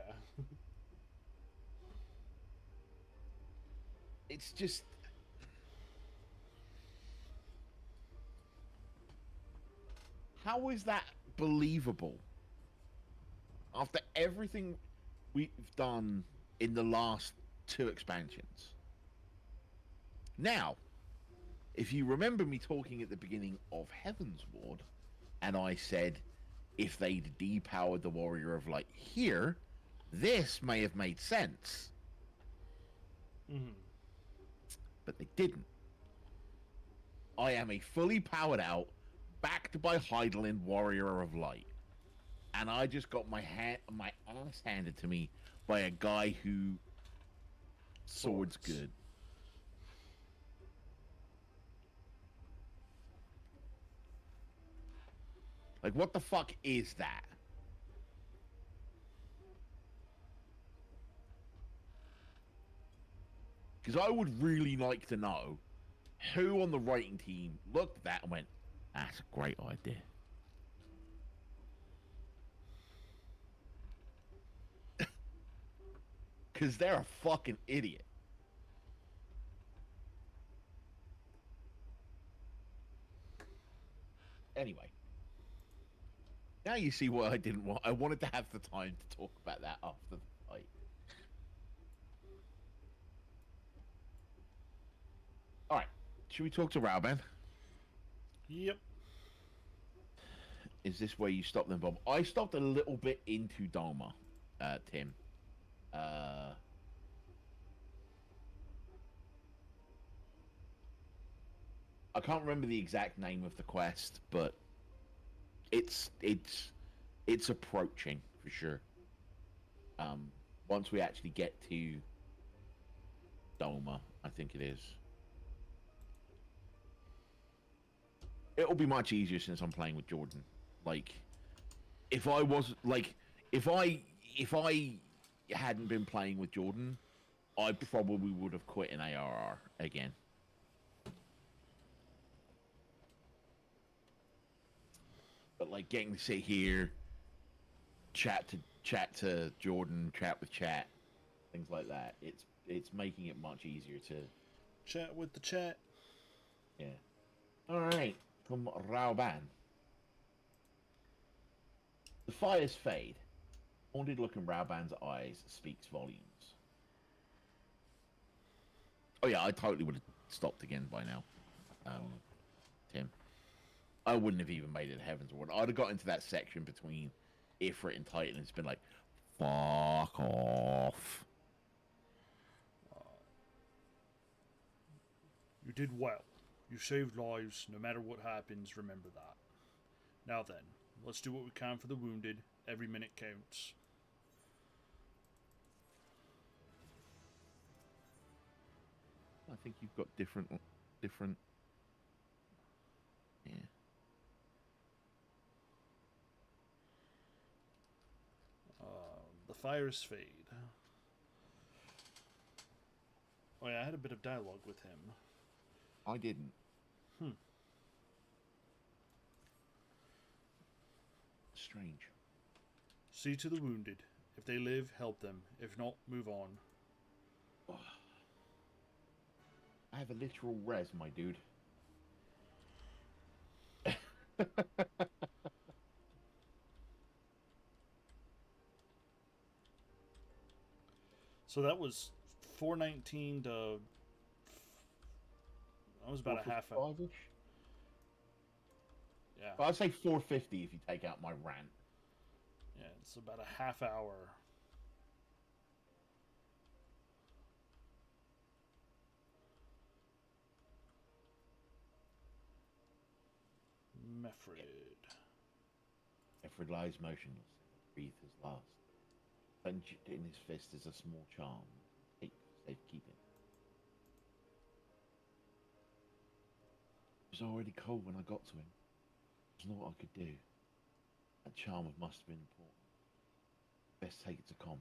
It's just... How is that believable? After everything we've done in the last 2 expansions. Now, if you remember me talking at the beginning of Heaven's Ward, and I said, if they'd depowered the Warrior of Light here, this may have made sense. Mm-hmm. But they didn't. I am a fully powered out, backed by Hydaelyn Warrior of Light. And I just got my ass handed to me by a guy who swords good. Like, what the fuck is that? Because I would really like to know who on the writing team looked at that and went, that's a great idea. Because they're a fucking idiot. Anyway. Now you see what I didn't want. I wanted to have the time to talk about that after the fight. Alright. Should we talk to Rauban? Yep. Is this where you stop then, Bob? I stopped a little bit into Dharma, Tim. I can't remember the exact name of the quest, but it's approaching for sure. Once we actually get to Doma, I think it is. It'll be much easier since I'm playing with Jordan. Like, if I hadn't been playing with Jordan, I probably would have quit an ARR again. But like getting to sit here, chat to Jordan, chat with chat, things like that. It's making it much easier to Chat with the chat. yeah. All right, from Raoban. The fires fade. Haunted look in Raoban's eyes speaks volumes. Oh yeah, I totally would have stopped again by now, Tim. I wouldn't have even made it Heaven's Ward. I'd have got into that section between Ifrit and Titan and it's been like, fuck off. You did well. You saved lives. No matter what happens, remember that. Now then, let's do what we can for the wounded. Every minute counts. I think you've got different. Yeah. The fires fade. Oh yeah, I had a bit of dialogue with him. I didn't. Strange. See to the wounded. If they live, help them. If not, move on. I have a literal res, my dude. So that was 419 to. That was about a half hour. 455-ish? Yeah. Well, I'd say 450 if you take out my rant. Yeah, it's about a half hour. Mefrid. Efred lies motionless. Breathe his last. Clenched in his fist is a small charm. Take for safekeeping. It was already cold when I got to him. There's not what I could do. That charm must have been important. Best take it to comrade.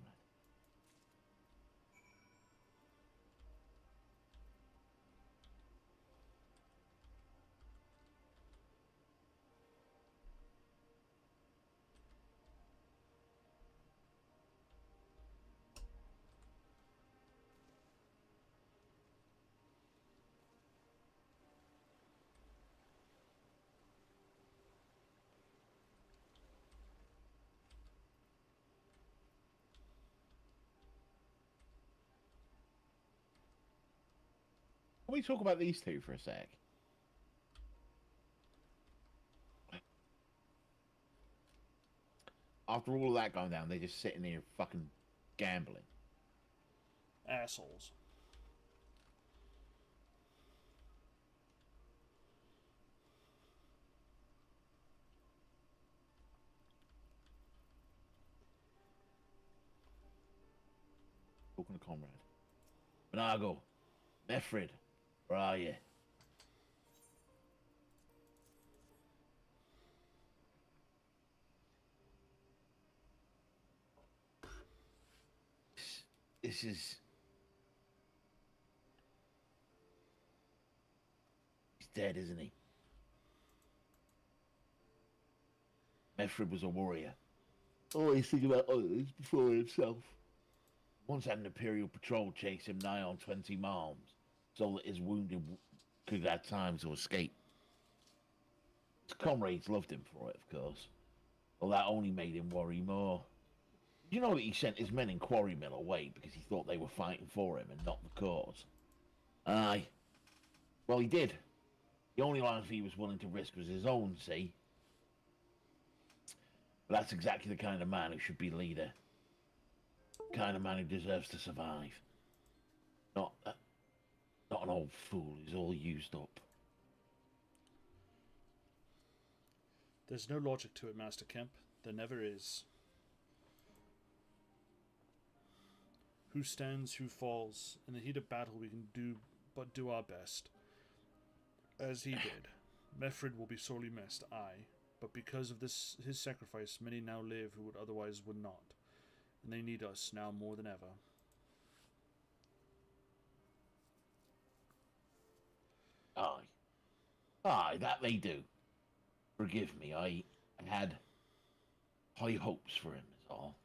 Can we talk about these two for a sec? After all of that going down, they're just sitting here fucking gambling. Assholes. Talking to comrade. Benago, Mefrid, where are you? This is... He's dead, isn't he? Mefrid was a warrior. Always think about others before himself. Once had an Imperial patrol chase him nigh on 20 miles, so that his wounded could have time to escape. His comrades loved him for it, of course. Well, that only made him worry more. You know that he sent his men in Quarry Mill away because he thought they were fighting for him and not the cause? Aye. Well, he did. The only life he was willing to risk was his own, see? But that's exactly the kind of man who should be leader. Kind of man who deserves to survive. Not an old fool who's all used up. There's no logic to it, Master Kemp. There never is. Who stands, who falls. In the heat of battle we can do our best. As he did. Mefrid will be sorely missed, aye. But because of his sacrifice, many now live who would otherwise would not. and they need us now more than ever. Aye. Aye, that they do. Forgive me, I had high hopes for him, is all.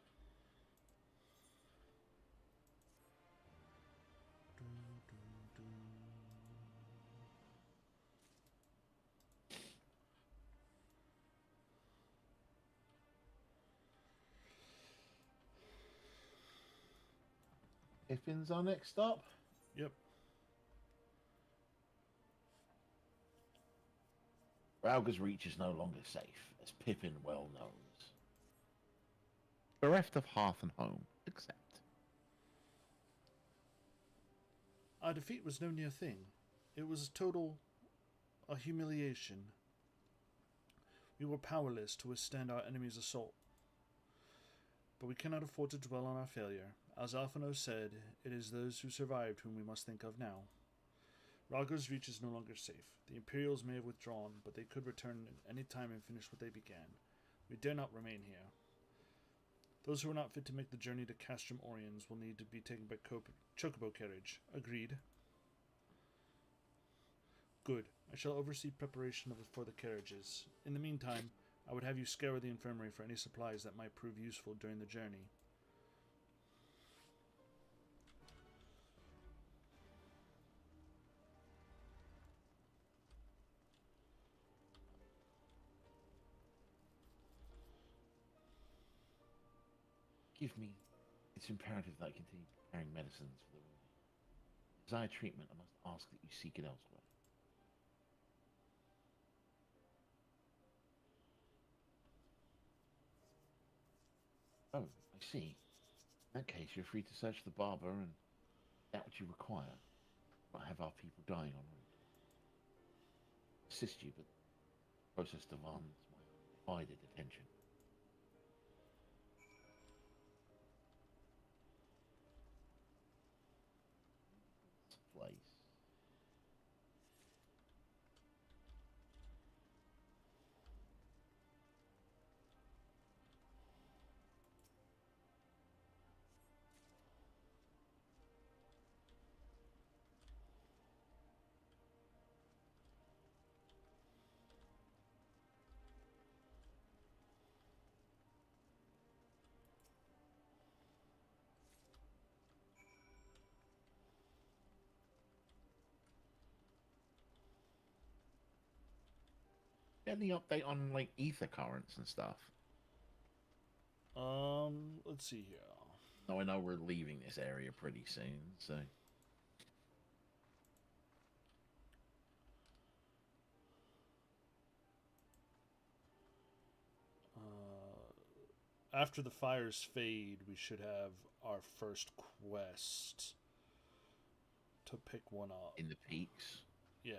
Piffin's our next stop. Yep. Rauger's Reach is no longer safe, as Pippin well knows. Bereft of hearth and home, except. Our defeat was no near thing. It was a humiliation. We were powerless to withstand our enemy's assault. But we cannot afford to dwell on our failure. As Alphino said, it is those who survived whom we must think of now. Rauger's Reach is no longer safe. The Imperials may have withdrawn, but they could return at any time and finish what they began. We dare not remain here. Those who are not fit to make the journey to Castrum Oriens will need to be taken by chocobo carriage. Agreed. Good. I shall oversee preparation for the carriages. In the meantime, I would have you scour the infirmary for any supplies that might prove useful during the journey. Give me. It's imperative that I continue preparing medicines for the wounded. Desire treatment, I must ask that you seek it elsewhere. Oh, I see. In that case, you're free to search the barber and that which you require. Not have our people dying en route. Assist you, but the process demands my undivided attention. Place. Any update on like ether currents and stuff? Let's see here. No, I know we're leaving this area pretty soon, so. After the fires fade, we should have our first quest to pick one up. In the peaks. Yeah.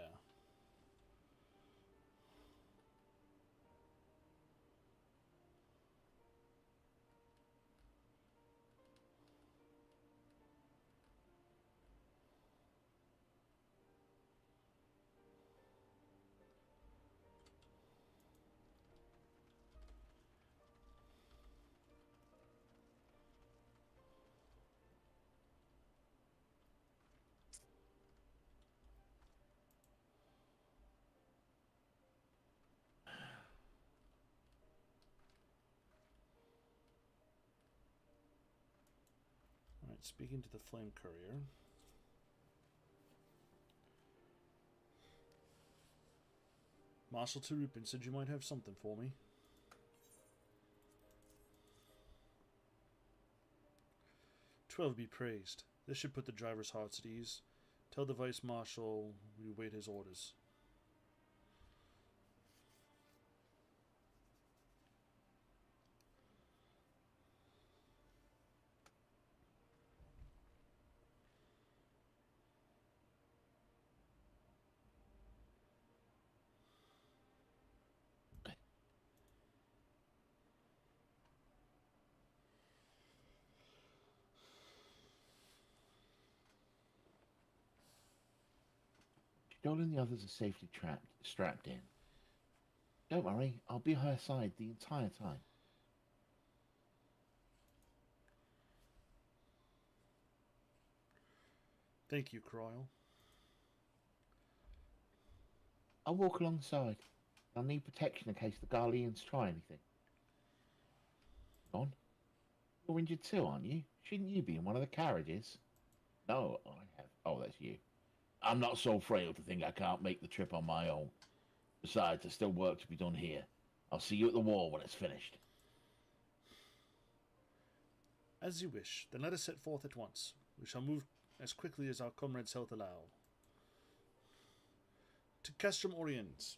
Alright, speaking to the Flame Courier. Marshal Tarupin said you might have something for me. "12 be praised. This should put the driver's hearts at ease. Tell the Vice Marshal we wait his orders." Joel and the others are safely strapped in. Don't worry, I'll be by her side the entire time. Thank you, Croyle. I'll walk alongside. I'll need protection in case the Garleans try anything. On. You're injured too, aren't you? Shouldn't you be in one of the carriages? No, I have. Oh, that's you. I'm not so frail to think I can't make the trip on my own. Besides, there's still work to be done here. I'll see you at the wall when it's finished. As you wish. Then let us set forth at once. We shall move as quickly as our comrades' health allow. To Castrum Orient.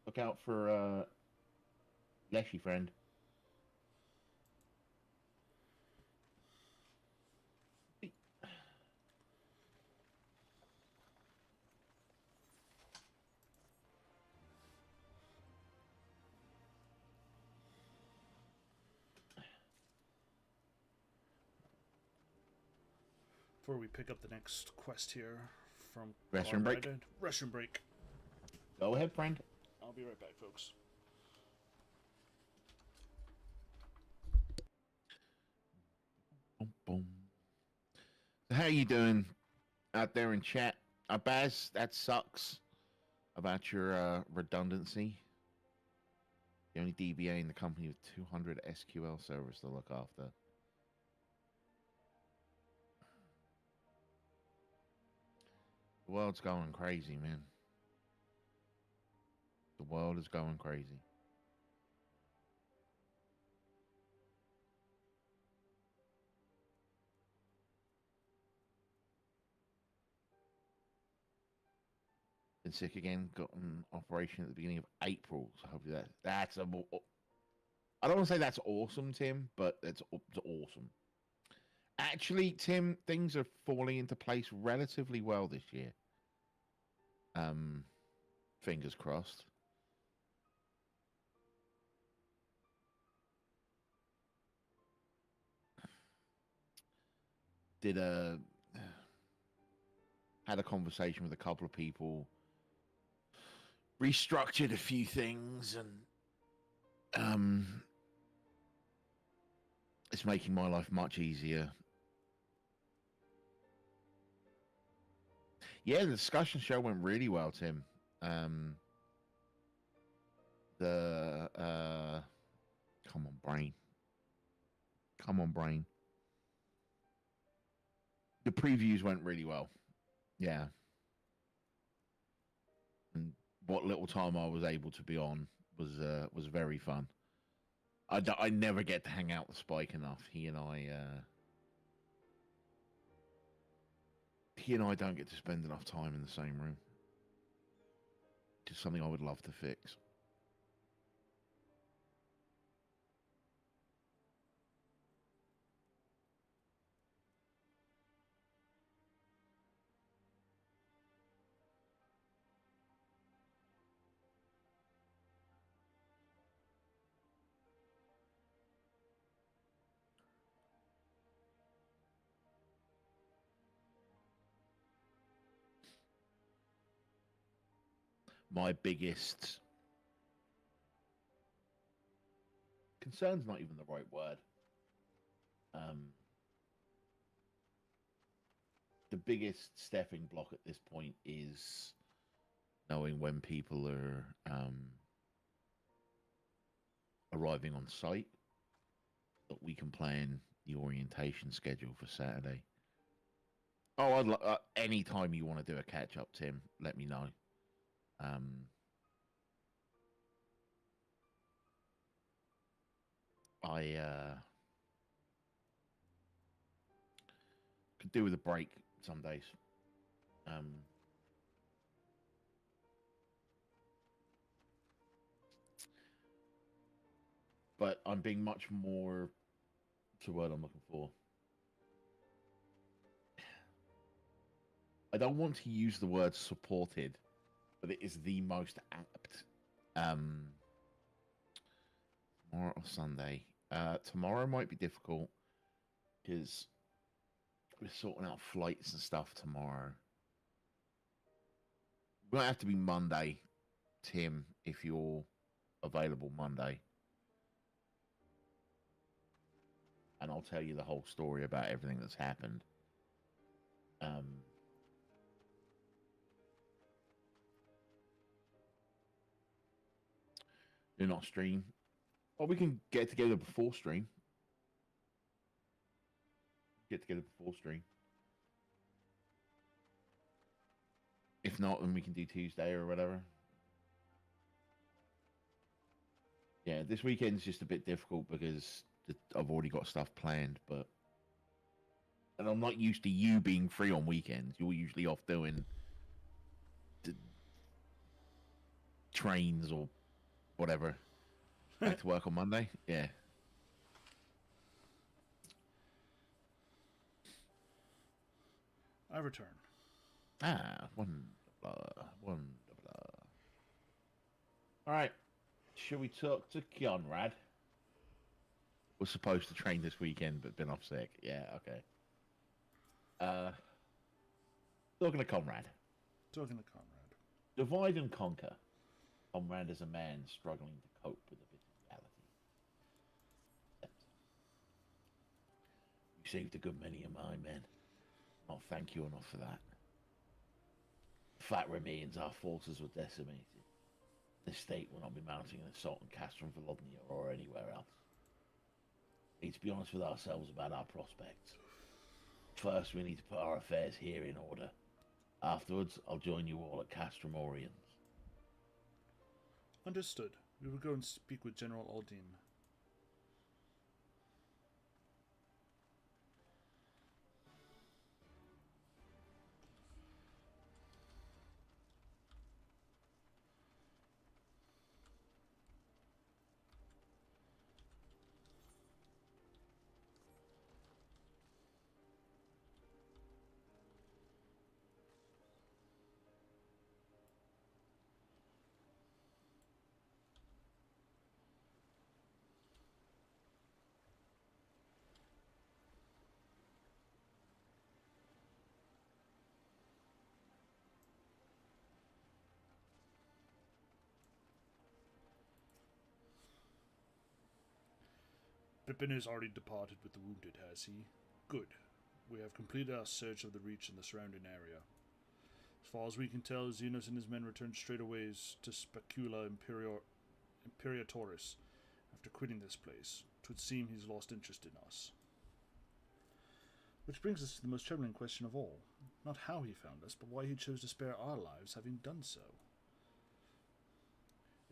Look out for, Leshy, friend. Before we pick up the next quest here from Restroom break. Restroom break. Go ahead, friend. I'll be right back, folks. Boom, boom. So how you doing out there in chat? Baz, that sucks about your redundancy. The only DBA in the company with 200 SQL servers to look after. The world's going crazy, man. The world is going crazy. Been sick again. Got an operation at the beginning of April. So hopefully that's a. I don't want to say that's awesome, Tim, but it's awesome. Actually, Tim, things are falling into place relatively well this year. Fingers crossed. Had a conversation with a couple of people, restructured a few things, and it's making my life much easier. Yeah, the discussion show went really well, Tim. Come on, brain. Come on, brain. The previews went really well. Yeah. And what little time I was able to be on was very fun. I never get to hang out with Spike enough. He and I don't get to spend enough time in the same room. Just something I would love to fix. My biggest concern's not even the right word. The biggest stepping block at this point is knowing when people are arriving on site, that we can plan the orientation schedule for Saturday. Oh, any time you want to do a catch up, Tim, let me know. I could do with a break some days. But I'm being much more, what's the word I'm looking for? I don't want to use the word supported, but it is the most apt. Tomorrow or Sunday. Tomorrow might be difficult because we're sorting out flights and stuff tomorrow. It might have to be Monday, Tim, if you're available Monday. And I'll tell you the whole story about everything that's happened. Do not stream. Or we can get together before stream. Get together before stream. If not, then we can do Tuesday or whatever. Yeah, this weekend's just a bit difficult because I've already got stuff planned, but and I'm not used to you being free on weekends. You're usually off doing trains or whatever. Back to work on Monday. Yeah. I return. Wonderful. All right. Shall we talk to Conrad? Was supposed to train this weekend, but been off sick. Yeah, okay. Talking to Conrad. Talking to Conrad. Divide and conquer. Conrad is a man struggling to cope with a bit of reality. You saved a good many of my men. I'll thank you enough for that. The fact remains our forces were decimated. The state will not be mounting an assault on Castrum, Volodnia, or anywhere else. We need to be honest with ourselves about our prospects. First, we need to put our affairs here in order. Afterwards, I'll join you all at Castrum Oriens. Understood. We will go and speak with General Aldine. Pippin has already departed with the wounded, has he? Good. We have completed our search of the Reach and the surrounding area. As far as we can tell, Xenos and his men returned straight away to Specula Imperatoris after quitting this place. 'Twould seem he's lost interest in us. Which brings us to the most troubling question of all. Not how he found us, but why he chose to spare our lives having done so.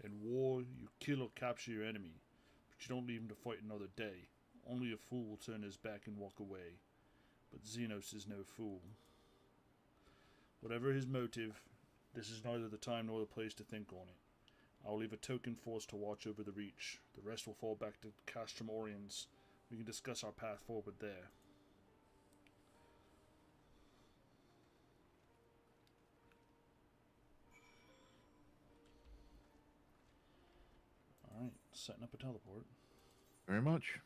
In war, you kill or capture your enemy, but you don't leave him to fight another day. Only a fool will turn his back and walk away. But Xenos is no fool. Whatever his motive, this is neither the time nor the place to think on it. I will leave a token force to watch over the Reach. The rest will fall back to Castrum Oriens. We can discuss our path forward there. Alright, setting up a teleport. Very much.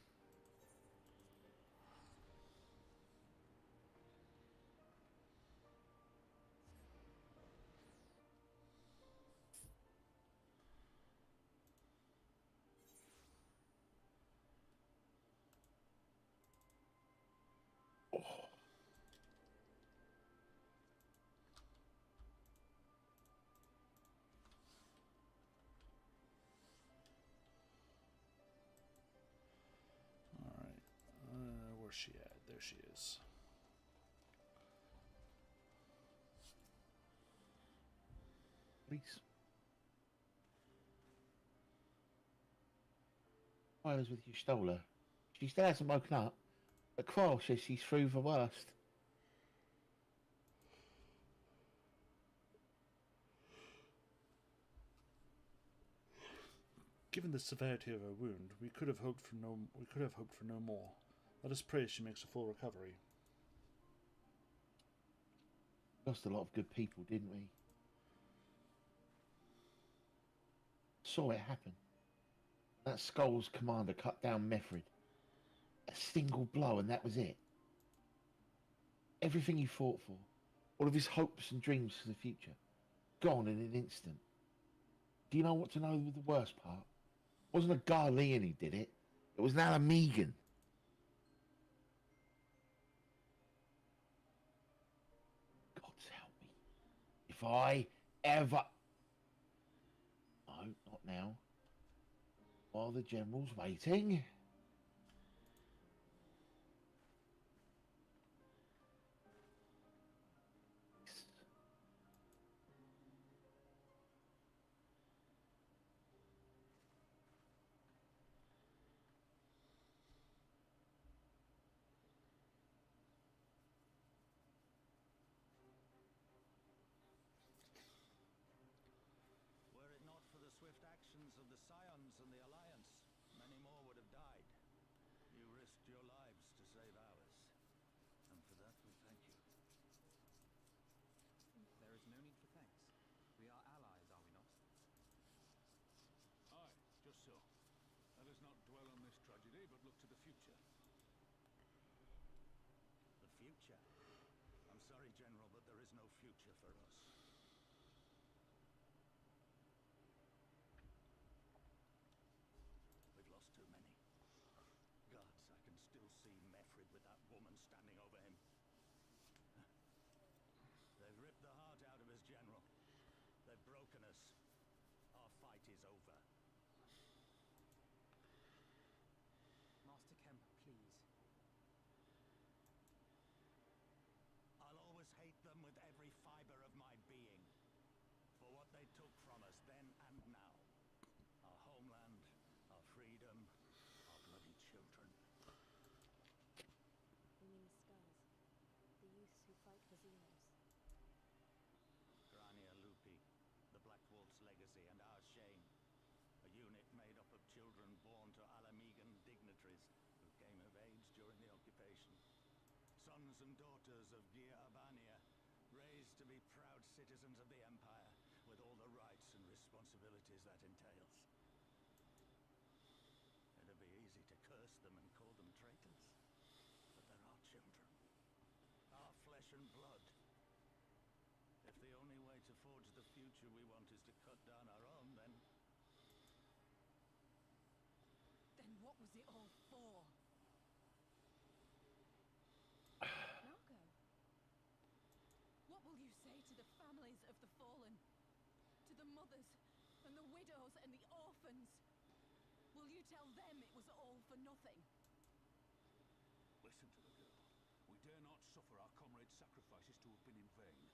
Alright, where's she at? There she is. Please. I was with you, stole her. She still hasn't woken up. But Quarrel says she's through the worst. Given the severity of her wound, we could have hoped for no more. Let us pray she makes a full recovery. Lost a lot of good people, didn't we? Saw it happen. That Skull's commander cut down Methrid. A single blow and that was it. Everything he fought for, all of his hopes and dreams for the future, gone in an instant. Do you know what to know with the worst part? It wasn't a Garlean who did it. It was an Ala Migho. If I ever... No, not now. While the general's waiting. Were it not for the swift actions of the Scions and the Alliance, many more would have died. You risked your lives to save ours, and for that we thank you. There is no need for thanks. We are allies, are we not? Aye, just so. Let us not dwell on this tragedy, but look to the future. The future? I'm sorry, General, but there is no future for us. We've lost too many. Gods, I can still see Mefrid with that woman standing over him. They've ripped the heart out of us, General. They've broken us. Our fight is over. Master Kemp, please. I'll always hate them with every fiber of my being. For what they took from us then and now. Our homeland, our freedom, our bloody children. You mean the Skulls? The youths who fight for Xenos? Grania Lupi, the Black Wolf's legacy and our shame. A unit made up of children born to Ala Migho dignitaries who came of age during the occupation. Sons and daughters of Gia Abania, raised to be proud citizens of the Empire, with all the rights and responsibilities that entails. It'd be easy to curse them and call them traitors, but they're our children. Our flesh and blood. If the only way to forge the future we want is to cut down our own, then what was it all for? Narco. What will you say to the families of the fallen? To the mothers, and the widows, and the orphans? Will you tell them it was all for nothing? Listen to the girl. We dare not suffer our comrades' sacrifices to have been in vain.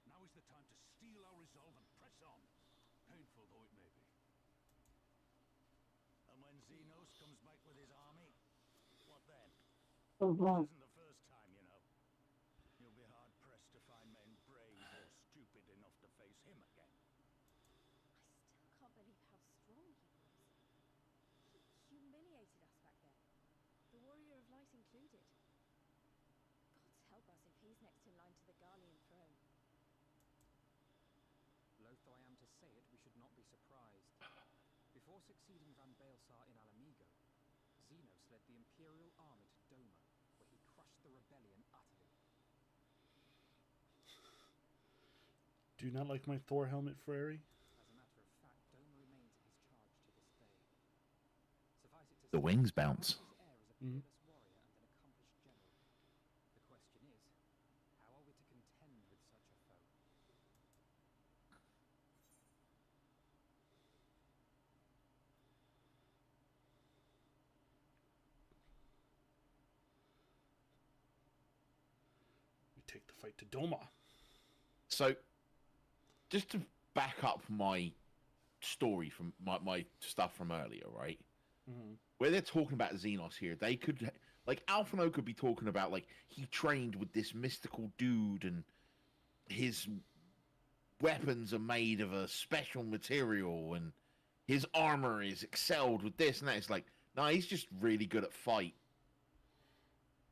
Now is the time to steel our resolve and press on, painful though it may be. And when Xenos comes back with his army, what then? This isn't the first time, you know. You'll be hard-pressed to find men brave or stupid enough to face him again. I still can't believe how strong he was. He humiliated us back then. The Warrior of Light included. Gods help us if he's next in line to the Garlean throne. Loath though I am to say it, we should not be surprised. Before succeeding Van Baelsar in Ala Migho, Xenos led the Imperial army to Doma, where he crushed the rebellion utterly. Do you not like my Thor helmet, Frary? As a matter of fact, Doma remains in his charge to this day. Suffice it to The say, wings bounce. his heir is a fearless warrior and an accomplished general. The question is, how are we to contend with such a foe? We take the fight to Doma. So, just to back up my story from my stuff from earlier, right? Mm-hmm. Where they're talking about Xenos here, they could, like, Alphino could be talking about, like, he trained with this mystical dude and his weapons are made of a special material and his armor is excelled with this and that. It's like, no, he's just really good at fight.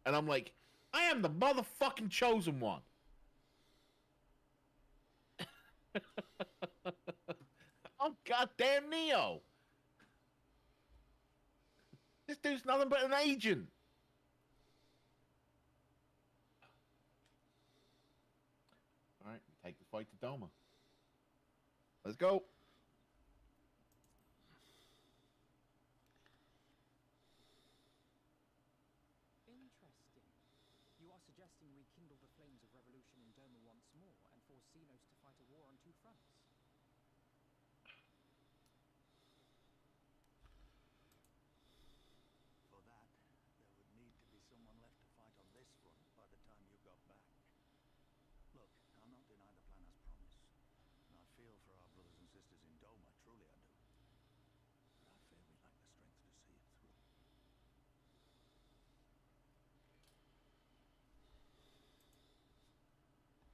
And I'm like, I am the motherfucking chosen one. I'm goddamn Neo. This dude's nothing but an agent. All right, we take the fight to Doma. Let's go. Interesting. You are suggesting we kindle the flames of revolution in Doma once more and force Xenos to fight a war on two fronts. For that, there would need to be someone left to fight on this front by the time you got back. Look, I'll not deny the plan as promised. And I feel for our brothers and sisters in Doma, truly I do. But I fear we lack the strength to see it through.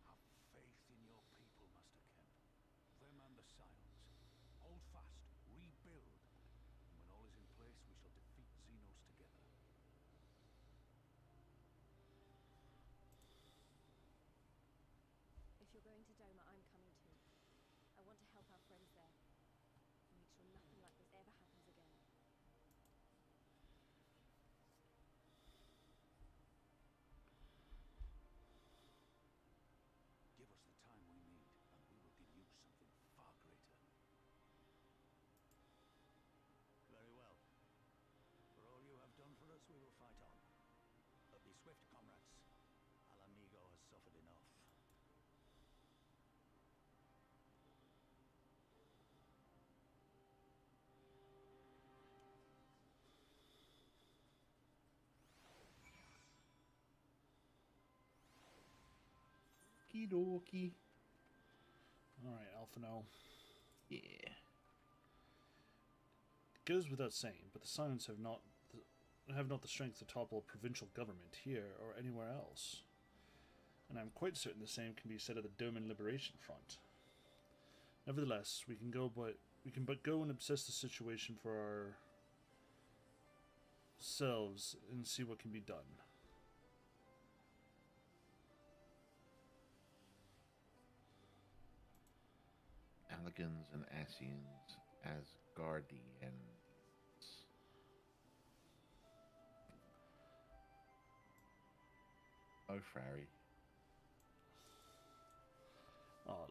Have faith in your people, Master Kemp. Them and the Scions. Hold fast, rebuild. And when all is in place, we shall defeat Xenos together. If you're going to Doma, I'm coming too. I want to help our friends there. And make sure nothing like this ever happens again. Give us the time we need, and we will give you something far greater. Very well. For all you have done for us, we will fight on. But be swift, comrades. Ala Migho has suffered enough. Okie dokie. Alright, Alphino. Yeah. It goes without saying, but the Scions have not the strength to topple a provincial government here or anywhere else. And I'm quite certain the same can be said of the Doman Liberation Front. Nevertheless, we can but go and assess the situation for ourselves and see what can be done. Alligans and Asians as guardians. Oh, Frary.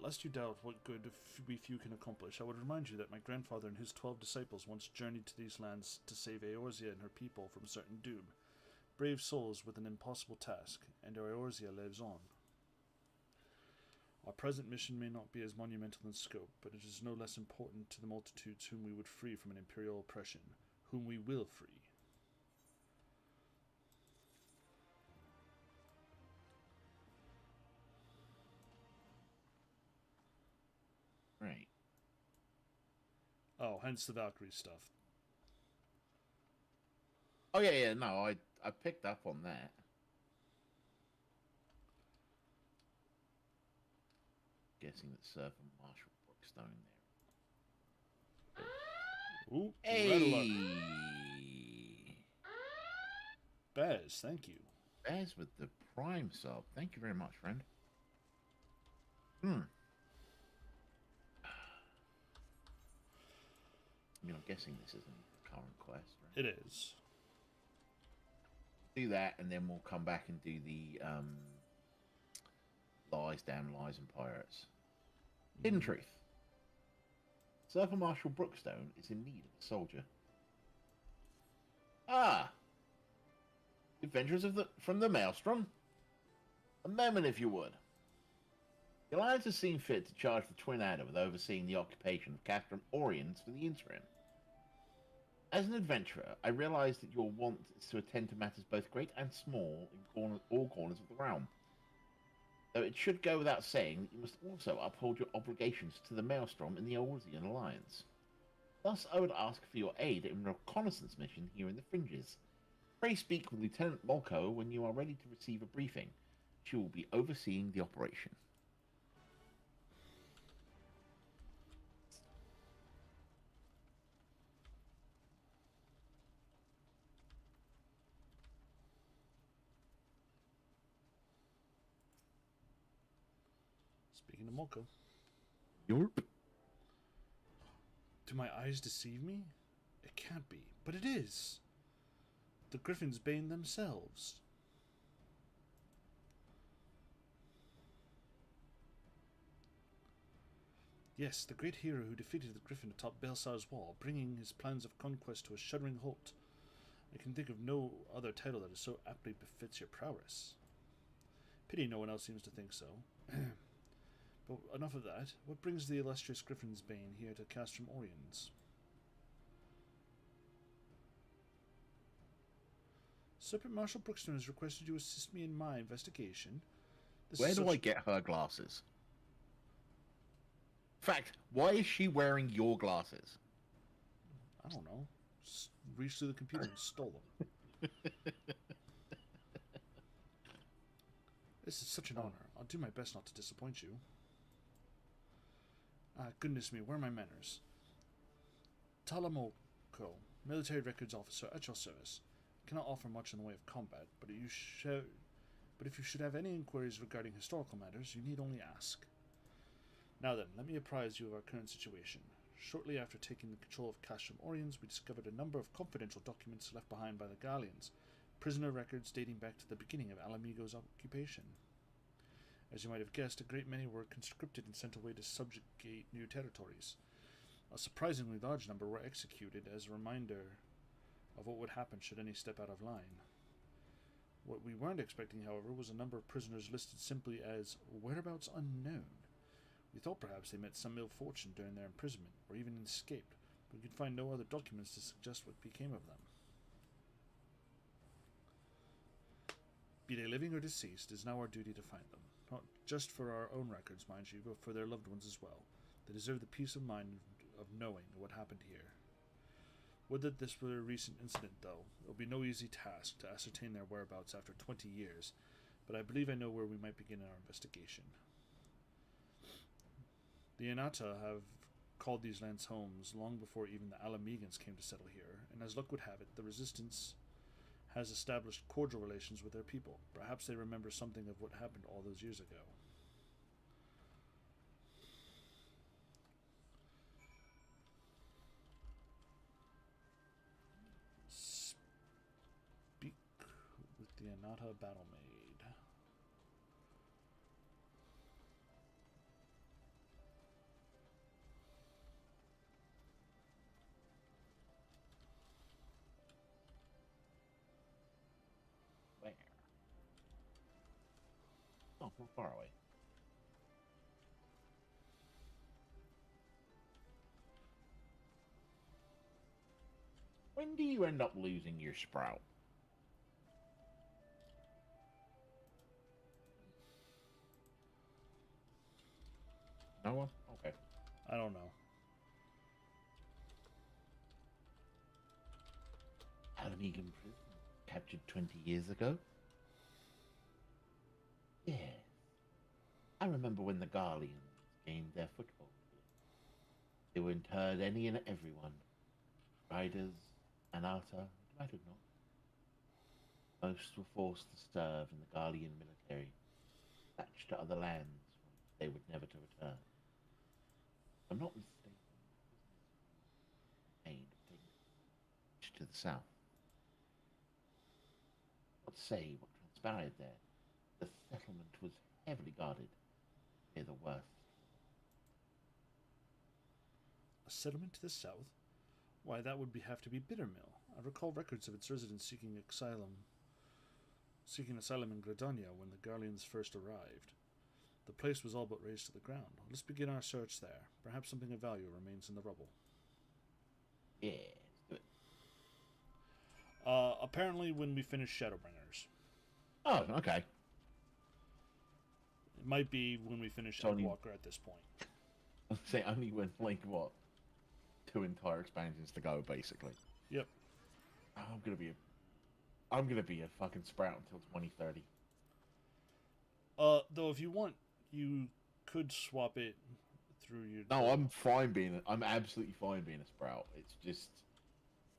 Lest you doubt what good we few can accomplish, I would remind you that my grandfather and his 12 disciples once journeyed to these lands to save Eorzea and her people from certain doom. Brave souls with an impossible task, and Eorzea lives on. Our present mission may not be as monumental in scope, but it is no less important to the multitudes whom we would free from an imperial oppression, whom we will free. Right. Oh, hence the Valkyrie stuff. Oh, yeah, no, I picked up on that. Guessing that Surf and Marshall Brookstone there. Ooh, Hey! Bez, thank you. Bez with the Prime sub. Thank you very much, friend. I'm guessing this isn't a current quest, right? It is. Do that, and then we'll come back and do the Lies, Damn Lies, and Pirates. Hidden Truth. Surfer Marshal Brookstone is in need of a soldier. Ah! Adventurers from the Maelstrom? A moment, if you would. The Alliance has seen fit to charge the Twin Adder with overseeing the occupation of Castrum Oriens for the interim. As an adventurer, I realize that your want is to attend to matters both great and small in all corners of the realm. Though it should go without saying that you must also uphold your obligations to the Maelstrom in the Eorzean Alliance. Thus, I would ask for your aid in a reconnaissance mission here in the Fringes. Pray speak with Lieutenant Molko when you are ready to receive a briefing. She will be overseeing the operation. Speaking of Molko. Yorp. Do my eyes deceive me? It can't be, but it is. The Griffin's Bane themselves. Yes, the great hero who defeated the Griffin atop Belsar's wall, bringing his plans of conquest to a shuddering halt. I can think of no other title that is so aptly befits your prowess. Pity no one else seems to think so. But enough of that. What brings the illustrious Griffin's Bane here to Castrum Oriens? Serpent Marshal Brookstone has requested you assist me in my investigation. Where do I get her glasses? In fact, why is she wearing your glasses? I don't know. Just reached through the computer and stole them. This is such an honor. I'll do my best not to disappoint you. Ah, goodness me, where are my manners? Ala Migho, military records officer at your service. I cannot offer much in the way of combat, but if you should have any inquiries regarding historical matters, you need only ask. Now then, let me apprise you of our current situation. Shortly after taking the control of Castrum Oriens, we discovered a number of confidential documents left behind by the Gallians, prisoner records dating back to the beginning of Ala Migho's occupation. As you might have guessed, a great many were conscripted and sent away to subjugate new territories. A surprisingly large number were executed as a reminder of what would happen should any step out of line. What we weren't expecting, however, was a number of prisoners listed simply as whereabouts unknown. We thought perhaps they met some ill fortune during their imprisonment, or even escaped, but we could find no other documents to suggest what became of them. Be they living or deceased, it is now our duty to find them. Not just for our own records, mind you, but for their loved ones as well. They deserve the peace of mind of knowing what happened here. Would that this were a recent incident, though. It will be no easy task to ascertain their whereabouts after 20 years, but I believe I know where we might begin in our investigation. The Anata have called these lands homes long before even the Ala Migans came to settle here, and as luck would have it, the Resistance has established cordial relations with their people. Perhaps they remember something of what happened all those years ago. Speak with the Anata battle maid. Where? Oh, we're far away. When do you end up losing your sprout? No one? Okay. I don't know. Ala Migho prison, captured 20 years ago? Yeah. I remember when the Garleans gained their foothold. They were interred any and everyone. Riders, Anata, it mattered not. Most were forced to serve in the Garlean military, attached to other lands they would never to return. If I'm not mistaken, to the south. Not to say what transpired there. The settlement was heavily guarded. They're the worst. A settlement to the south? Why, that would have to be Bittermill. I recall records of its residents seeking asylum in Gradonia when the Garleans first arrived. The place was all but razed to the ground. Let's begin our search there. Perhaps something of value remains in the rubble. Yeah, let's do it. Apparently when we finish Shadowbringers. Oh, okay. It might be when we finish Tony. Endwalker at this point. I'd say only when, like, what? 2 entire expansions to go, basically. Yep. I'm gonna be a fucking sprout until 2030. Though if you want, you could swap it through your... No, I'm absolutely fine being a sprout. It's just,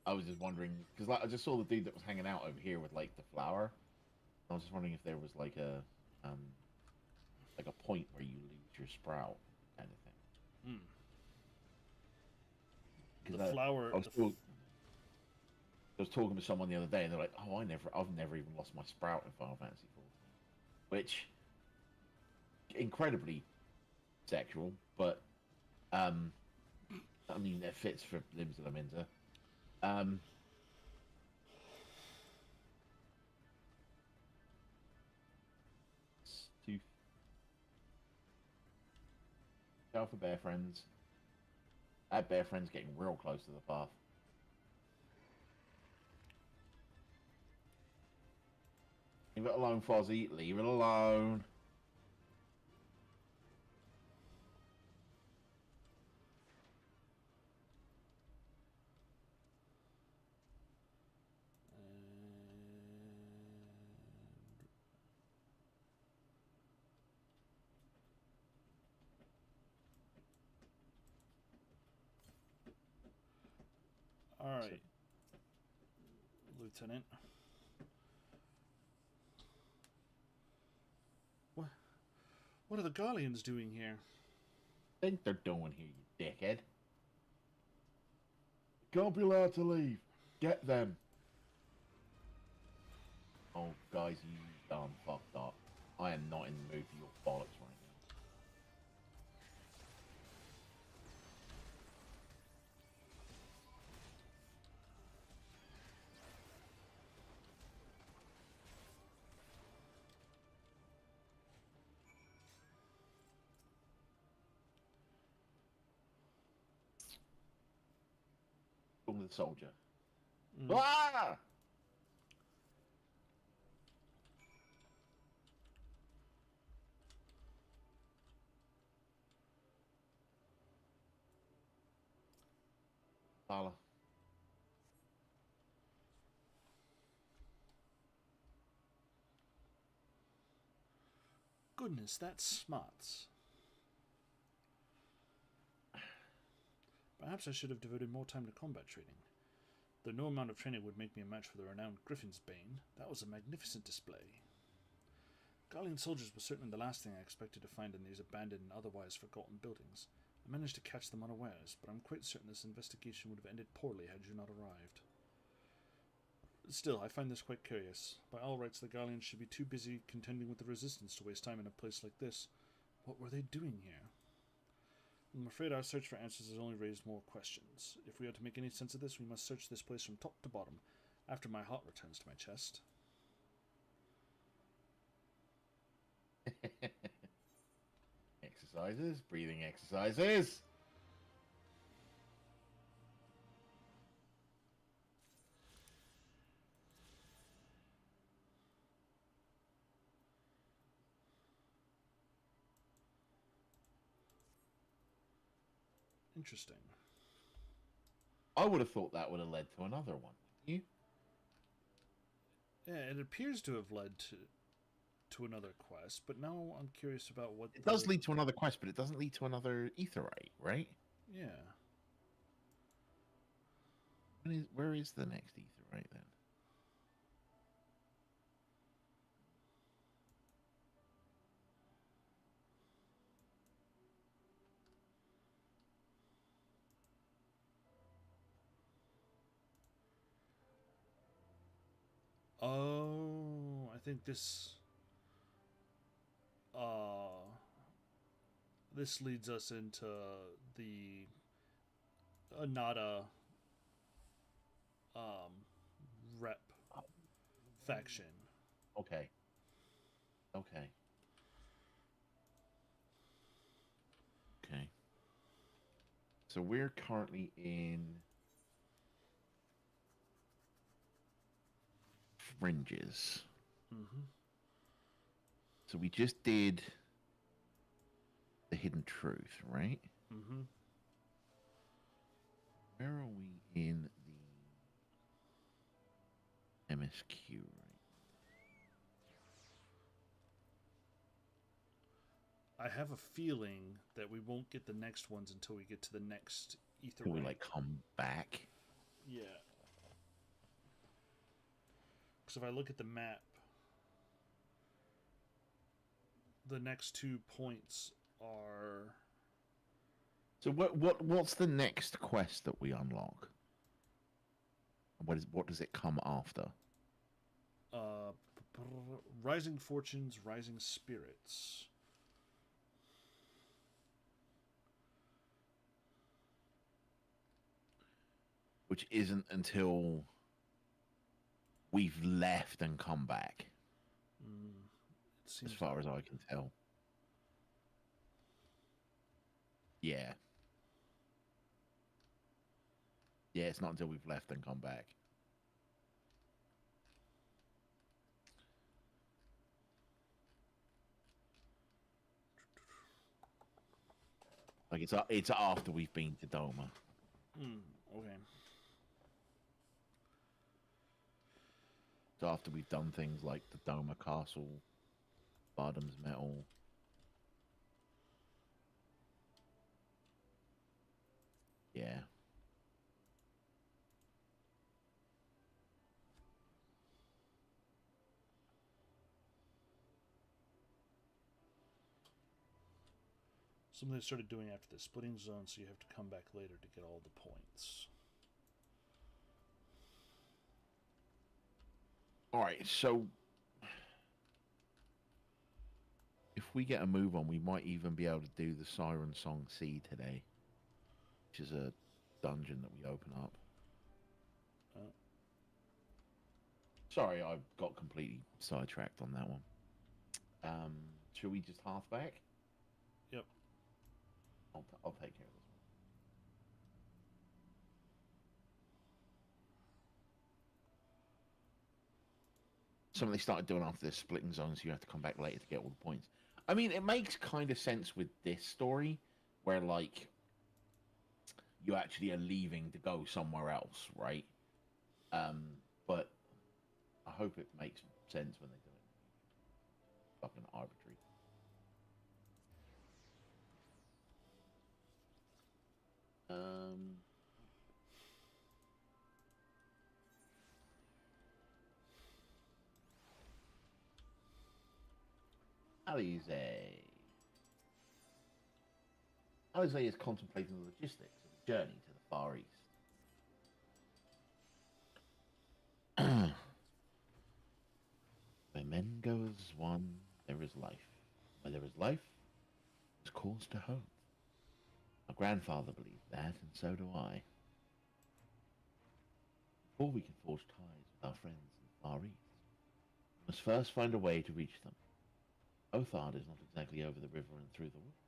I was just wondering, because like, I just saw the dude that was hanging out over here with, like, the flower. I was just wondering if there was, like a point where you lose your sprout, kind of thing. The flower... I was talking to someone the other day, and they're like, "Oh, I've never even lost my sprout in Final Fantasy XIV," which incredibly sexual, but I mean, it fits for Limbs of the Minter. Tell for bear friends. That bear friend's getting real close to the path. Leave it alone, Fozzie. Leave it alone. All right, Lieutenant. What are the Garleans doing here? Think they're doing here, you dickhead? Can't be allowed to leave. Get them. Oh, guys, you done fucked up. I am not in the mood for your bollocks right now. From the soldier. Ah! Ala. Goodness, that's smarts. Perhaps I should have devoted more time to combat training. Though no amount of training would make me a match for the renowned Griffin's Bane, that was a magnificent display. Garlean soldiers were certainly the last thing I expected to find in these abandoned and otherwise forgotten buildings. I managed to catch them unawares, but I'm quite certain this investigation would have ended poorly had you not arrived. Still, I find this quite curious. By all rights, the Garleans should be too busy contending with the resistance to waste time in a place like this. What were they doing here? I'm afraid our search for answers has only raised more questions. If we are to make any sense of this, we must search this place from top to bottom, after my heart returns to my chest. Exercises, breathing exercises. Interesting. I would have thought that would have led to another one. You? Yeah, it appears to have led to another quest, but now I'm curious about what... It does lead to another quest, but it doesn't lead to another aetherite, right? Yeah. Where is the next aetherite then? Oh, I think this... this leads us into the Anada rep faction. Okay. Okay. Okay. So we're currently in Fringes. Mm-hmm. So we just did the Hidden Truth, right? Mm-hmm. Where are we in the MSQ, right? I have a feeling that we won't get the next ones until we get to the next ether. Can we like come back? Yeah. Because if I look at the map, the next 2 points are... So what's the next quest that we unlock? What does it come after? Rising Fortunes, Rising Spirits. Which isn't until we've left and come back. It seems as far as I can tell. Yeah. Yeah, it's not until we've left and come back. Like it's after we've been to Doma. Okay. It's after we've done things like the Doma Castle, Bardam's Metal. Yeah. Something they started doing after the splitting zone, so you have to come back later to get all the points. Alright, so if we get a move on, we might even be able to do the Siren Song C today, which is a dungeon that we open up. Sorry, I got completely sidetracked on that one. Should we just half back? Yep. I'll take care of this one. Something they started doing after this splitting zone, so you have to come back later to get all the points. I mean, it makes kind of sense with this story, where, like, you actually are leaving to go somewhere else, right? But I hope it makes sense when they do it. Fucking arbitrary. Alize. Alize is contemplating the logistics of a journey to the Far East. Where men go as one, there is life. Where there is life, there's cause to hope. My grandfather believed that, and so do I. Before we can forge ties with our friends in the Far East, we must first find a way to reach them. Othard is not exactly over the river and through the woods.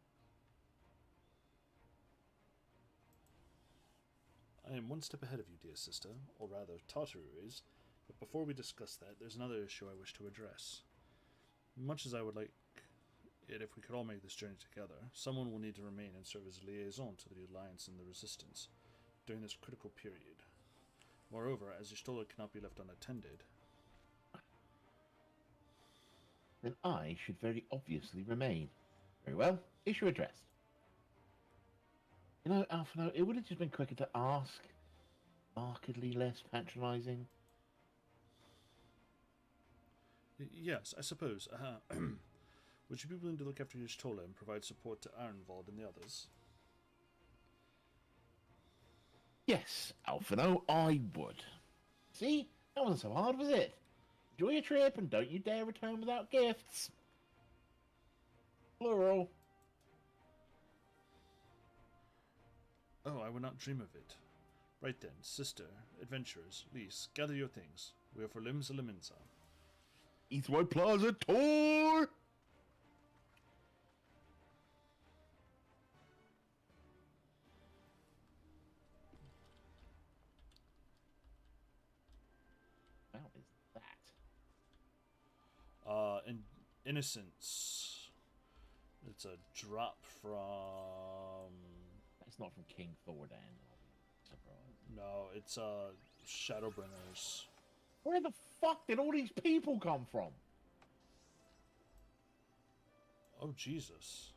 I am one step ahead of you, dear sister, or rather, Tataru is. But before we discuss that, there's another issue I wish to address. Much as I would like it if we could all make this journey together, someone will need to remain and serve as a liaison to the Alliance and the Resistance during this critical period. Moreover, as Y'shtola cannot be left unattended, Then I should very obviously remain. Very well, issue addressed. You know, Alphino, it would have just been quicker to ask. Markedly less patronizing. Yes, I suppose. Would you be willing to look after Y'shtola and provide support to Ironvald and the others? Yes, Alphino, I would. See? That wasn't so hard, was it? Enjoy your trip and don't you dare return without gifts. Plural. Oh, I would not dream of it. Right then, sister, adventurers, Lise, gather your things. We are for Limsa Liminsa. Eastwood Plaza tour! How is that? Innocence. It's a drop from... That's not from King Thordan. I'll be surprised. No, it's Shadowbringers. Where the fuck did all these people come from? Oh, Jesus.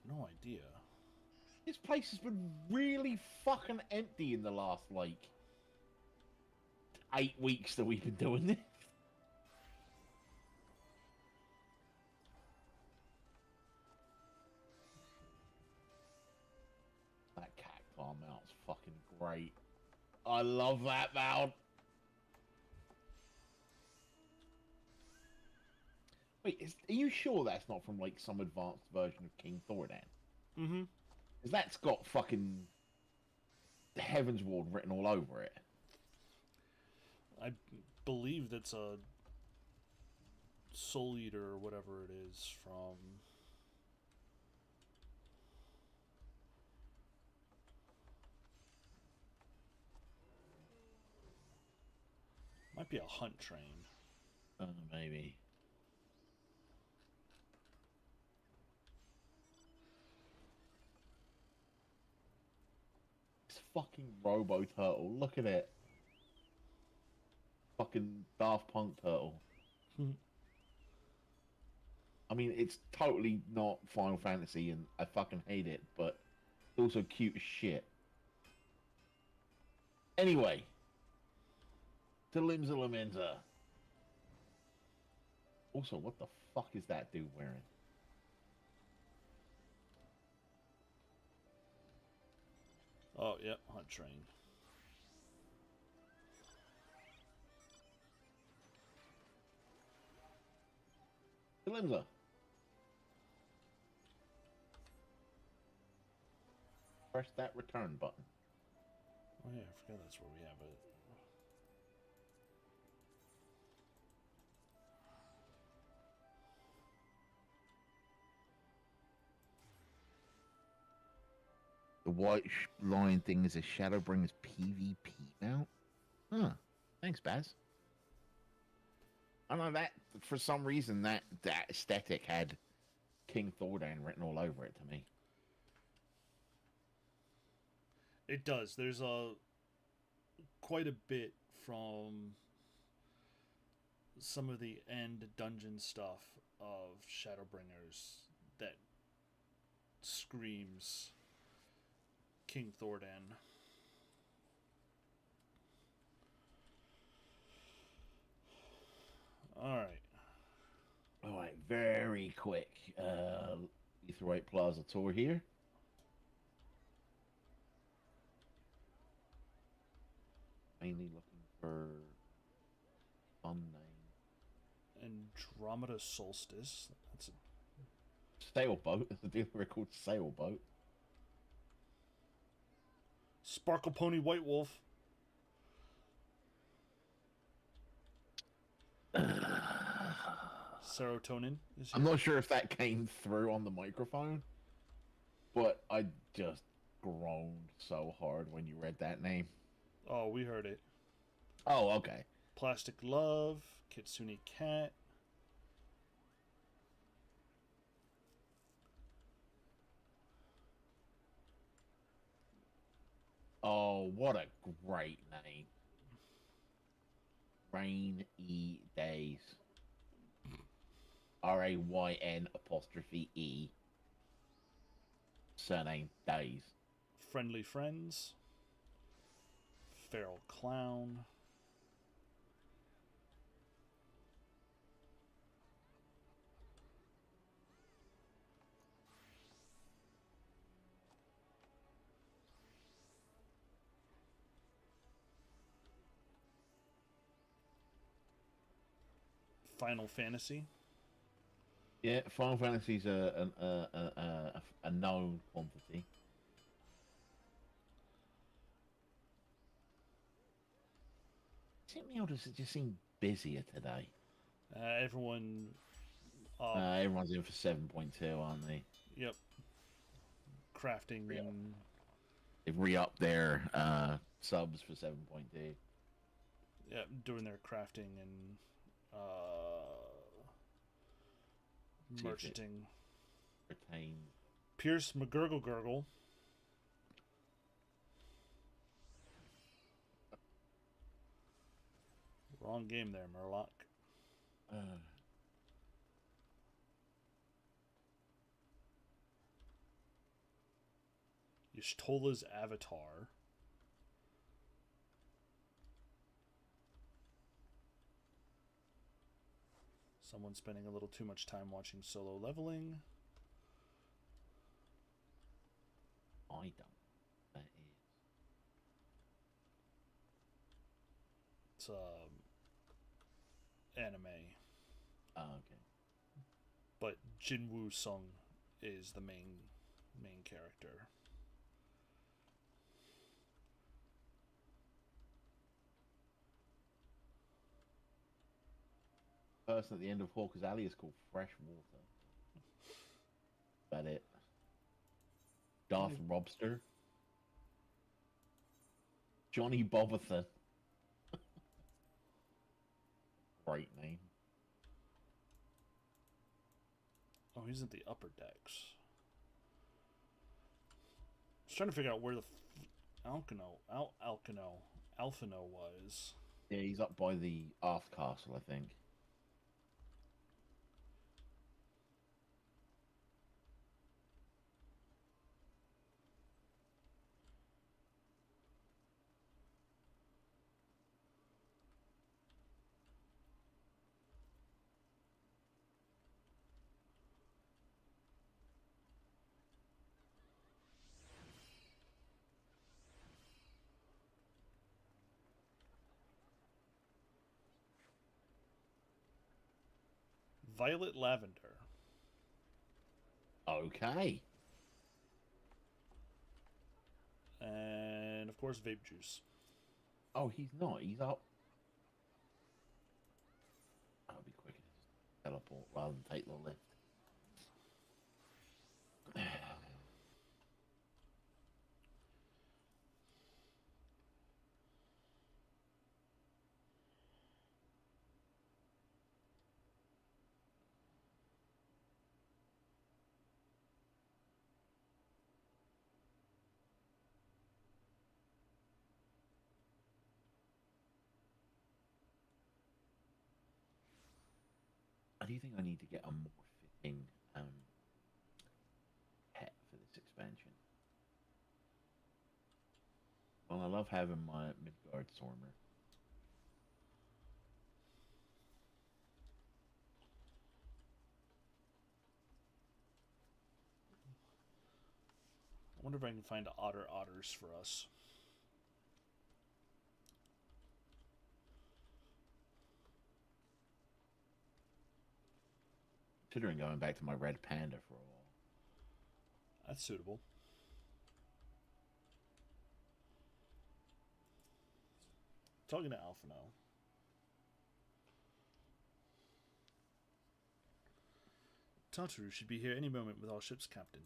No idea. This place has been really fucking empty in the last, like, 8 weeks that we've been doing this. That cacti mount's fucking great. I love that mount. Wait, are you sure that's not from, like, some advanced version of King Thordan? Mm-hmm. Because that's got fucking the Heaven's Ward written all over it. I believe that's a Soul Eater or whatever it is from. Might be a hunt train. Maybe. It's fucking Robo Turtle. Look at it. Fucking Daft Punk Turtle. I mean, it's totally not Final Fantasy, and I fucking hate it, but it's also cute as shit. Anyway, to Limbs of Lamenta. Also, what the fuck is that dude wearing? Oh, yep, hunt train. Limza. Press that return button. Oh yeah, I forgot that's where we have it. The white line thing is a Shadowbringers PvP mount? Huh. Thanks, Baz. I don't know that for some reason that aesthetic had King Thordan written all over it to me. It does. There's quite a bit from some of the end dungeon stuff of Shadowbringers that screams King Thordan. All right, very quick. Etherite Plaza tour here. Mainly looking for fun name. Andromeda Solstice. That's a Sailboat. It's a dealer called Sailboat. Sparkle Pony White Wolf. Serotonin is here. I'm not sure if that came through on the microphone, but I just groaned so hard when you read that name. Oh, we heard it. Oh, okay. Plastic Love, Kitsune Cat. Oh, what a great name. Rainy Days. RAYN''E. Surname Days. Friendly Friends. Feral Clown. Final Fantasy. Yeah, Final Fantasy's a known quantity. Is it me or does it just seem busier today? Everyone. Everyone's in for 7.2, aren't they? Yep. Crafting and. They've re-upped their subs for 7.2. Yeah, doing their crafting and merchanting. Retain. Pierce McGurgle Gurgle. Wrong game there, Murloc. Y'shtola's Avatar. Someone spending a little too much time watching Solo Leveling. I don't. That is. It's anime. Oh, okay. But Jinwoo Sung is the main character. person at the end of Hawker's Alley is called Fresh Water. About it. Darth Robster. Johnny Bobathan. Great name. Oh, he's at the upper decks. I was trying to figure out where the Alphino was. Yeah, he's up by the Aft Castle, I think. Violet Lavender. Okay. And, of course, Vape Juice. Oh, he's not. He's up. That'll be quicker to just teleport rather than take the lift. I do think I need to get a more fitting pet for this expansion. Well, I love having my Midgard Stormer. I wonder if I can find otters for us. Considering going back to my red panda for a while. That's suitable. Talking to Alpha now. Tataru should be here any moment with our ship's captain.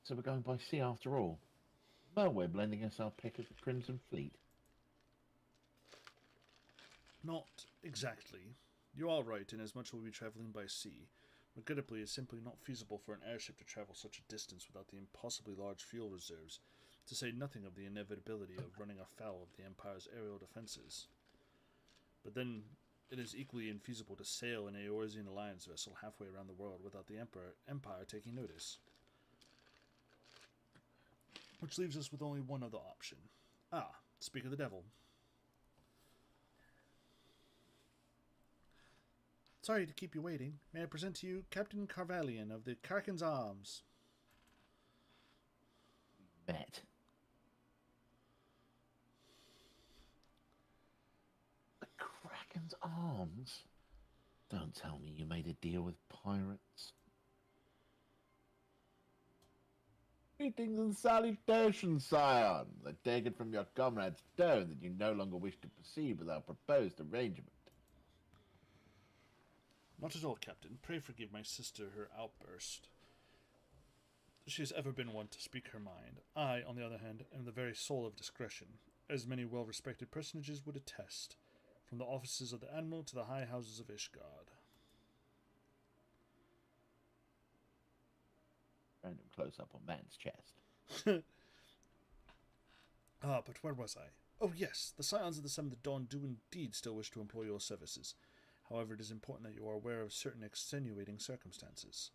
So we're going by sea after all. Merweb lending us our pick of the Crimson Fleet. Not exactly. You are right, inasmuch we'll be travelling by sea. Regrettably, it's simply not feasible for an airship to travel such a distance without the impossibly large fuel reserves, to say nothing of the inevitability of running afoul of the Empire's aerial defences. But then, it is equally infeasible to sail an Eorzean alliance vessel halfway around the world without the Empire taking notice. Which leaves us with only one other option. Ah, speak of the devil. Sorry to keep you waiting. May I present to you Captain Carvalian of the Kraken's Arms? Bet. The Kraken's Arms? Don't tell me you made a deal with pirates. Greetings and salutations, scion. I take it from your comrade's tone that you no longer wish to proceed with our proposed arrangement. Not at all, Captain. Pray forgive my sister her outburst. She has ever been one to speak her mind. I, on the other hand, am the very soul of discretion, as many well-respected personages would attest, from the offices of the Admiral to the high houses of Ishgard. Random close-up on man's chest. But where was I? Oh yes, the Scions of the Seventh Dawn do indeed still wish to employ your services. However, it is important that you are aware of certain extenuating circumstances.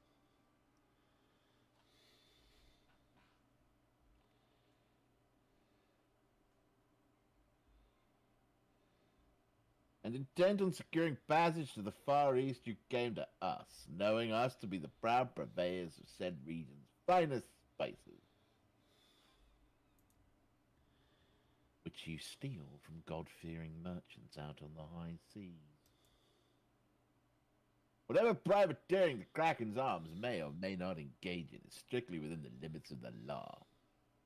And intent on securing passage to the Far East, you came to us, knowing us to be the proud purveyors of said region's finest spices, which you steal from God-fearing merchants out on the high seas. Whatever privateering the Kraken's Arms may or may not engage in is strictly within the limits of the law.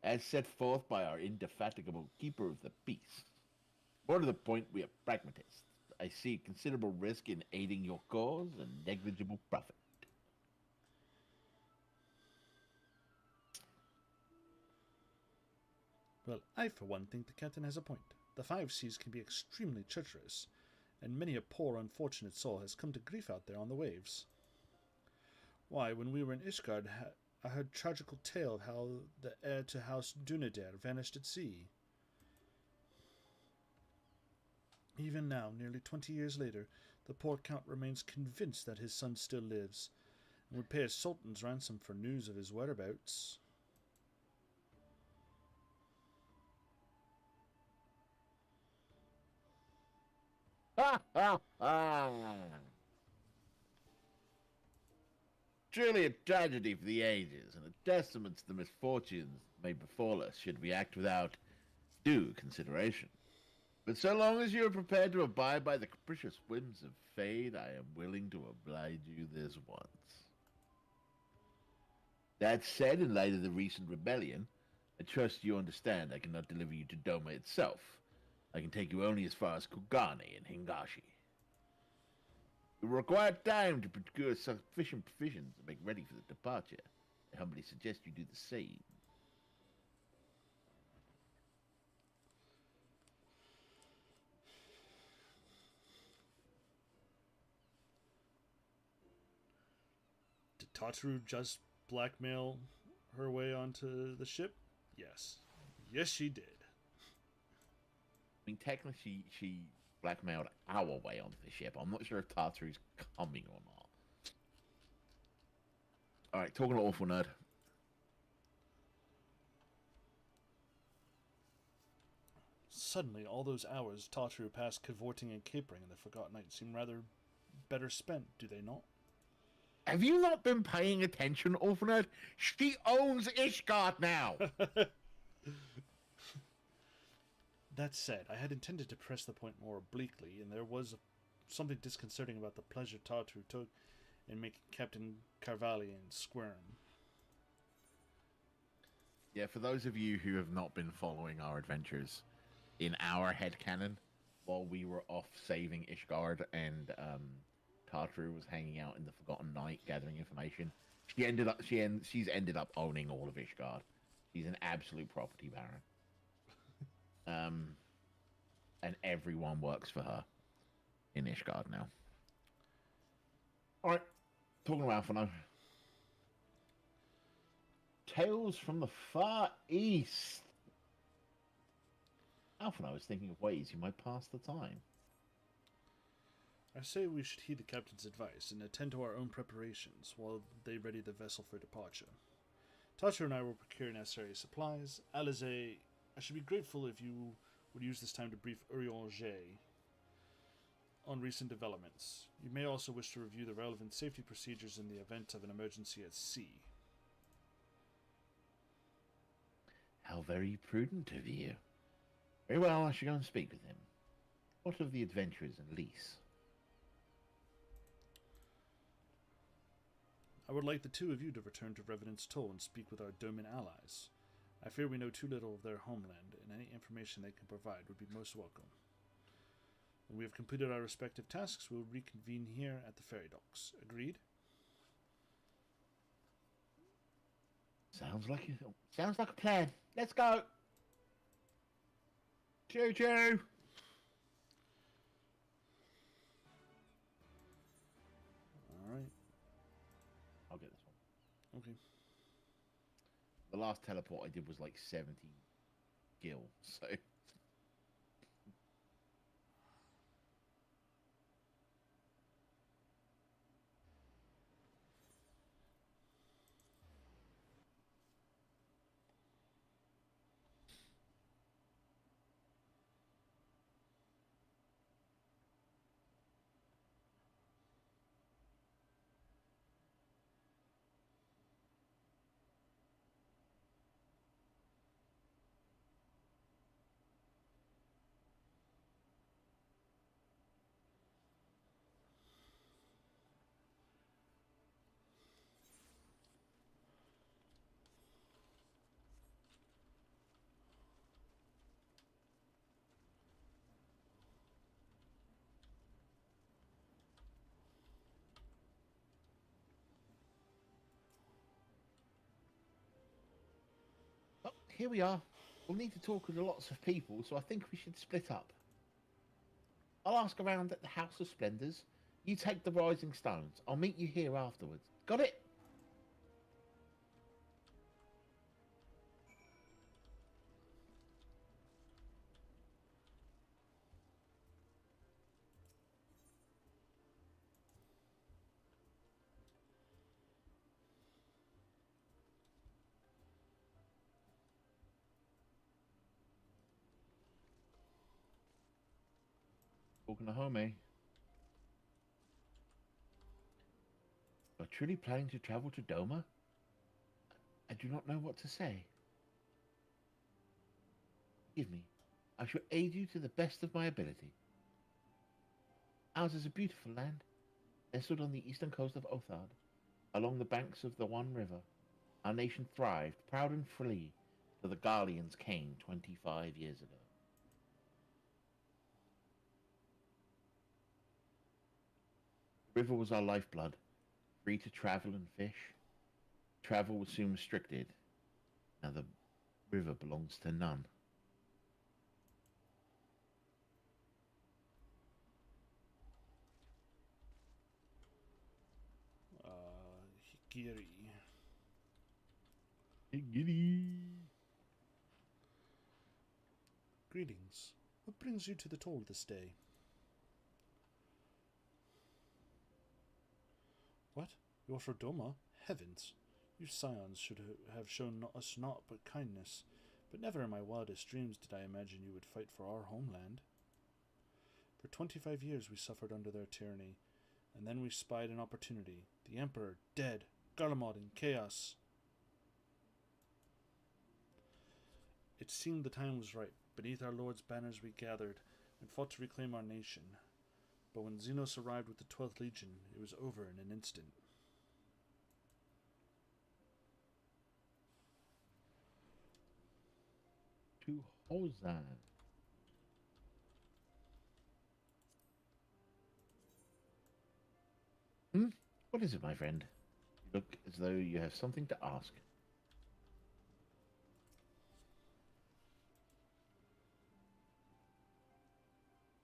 as set forth by our indefatigable keeper of the peace. More to the point, we are pragmatists. I see considerable risk in aiding your cause and negligible profit. Well, I for one think the captain has a point. The five seas can be extremely treacherous, and many a poor unfortunate soul has come to grief out there on the waves. Why, when we were in Ishgard, I heard tragical tale of how the heir to House Dunedair vanished at sea. Even now, nearly 20 years later, the poor count remains convinced that his son still lives, and would pay a sultan's ransom for news of his whereabouts. Ha ha ha! Truly a tragedy for the ages, and a testament to the misfortunes that may befall us should we act without due consideration. But so long as you are prepared to abide by the capricious whims of fate, I am willing to oblige you this once. That said, in light of the recent rebellion, I trust you understand I cannot deliver you to Doma itself. I can take you only as far as Kugani and Hingashi. It will require time to procure sufficient provisions to make ready for the departure. I humbly suggest you do the same. Did Tataru just blackmail her way onto the ship? Yes. Yes, she did. I mean, technically, she blackmailed our way onto the ship. I'm not sure if Tartaru's coming or not. Alright, talking to Awful Nerd. Suddenly, all those hours Tataru passed cavorting and capering in the Forgotten Night seem rather better spent, do they not? Have you not been paying attention, Awful Nerd? She owns Ishgard now! That said, I had intended to press the point more obliquely, and there was something disconcerting about the pleasure Tataru took in making Captain Carvalian squirm. Yeah, for those of you who have not been following our adventures, in our headcanon, while we were off saving Ishgard and Tartaru was hanging out in the Forgotten Night gathering information, she's ended up owning all of Ishgard. She's an absolute property baron. And everyone works for her in Ishgard now. Alright, talking about Alphano. Tales from the Far East. Alphano is thinking of ways he might pass the time. I say we should heed the captain's advice and attend to our own preparations while they ready the vessel for departure. Tataru and I will procure necessary supplies. Alize, I should be grateful if you would use this time to brief Urianger on recent developments. You may also wish to review the relevant safety procedures in the event of an emergency at sea. How very prudent of you. Very well, I shall go and speak with him. What of the adventurers in Lys? I would like the two of you to return to Revenant's Toll and speak with our Doman allies. I fear we know too little of their homeland, and any information they can provide would be most welcome. When we have completed our respective tasks, we will reconvene here at the ferry docks. Agreed? Sounds like a plan. Let's go. Choo choo. Alright. I'll get this one. Okay. The last teleport I did was like 70 gil, so... here we are. We'll need to talk with lots of people, so I think we should split up. I'll ask around at the House of Splendors. You take the Rising Stones. I'll meet you here afterwards. Got it? Talking to home, eh? You're truly planning to travel to Doma? I do not know what to say. Give me. I shall aid you to the best of my ability. Ours is a beautiful land, nestled on the eastern coast of Othard, along the banks of the One River. Our nation thrived, proud and free, till the Guardians came 25 years ago. The river was our lifeblood, free to travel and fish. Travel was soon restricted. Now the river belongs to none. Higiri. Giddy. Greetings. What brings you to the toll this day? What? You're for Doma? Heavens! You scions should have shown us naught but kindness, but never in my wildest dreams did I imagine you would fight for our homeland. For 25 years we suffered under their tyranny, and then we spied an opportunity. The Emperor dead, Garlemald in chaos. It seemed the time was ripe. Beneath our Lord's banners we gathered, and fought to reclaim our nation. But when Xenos arrived with the 12th Legion, it was over in an instant. To Hozan. What is it, my friend? You look as though you have something to ask.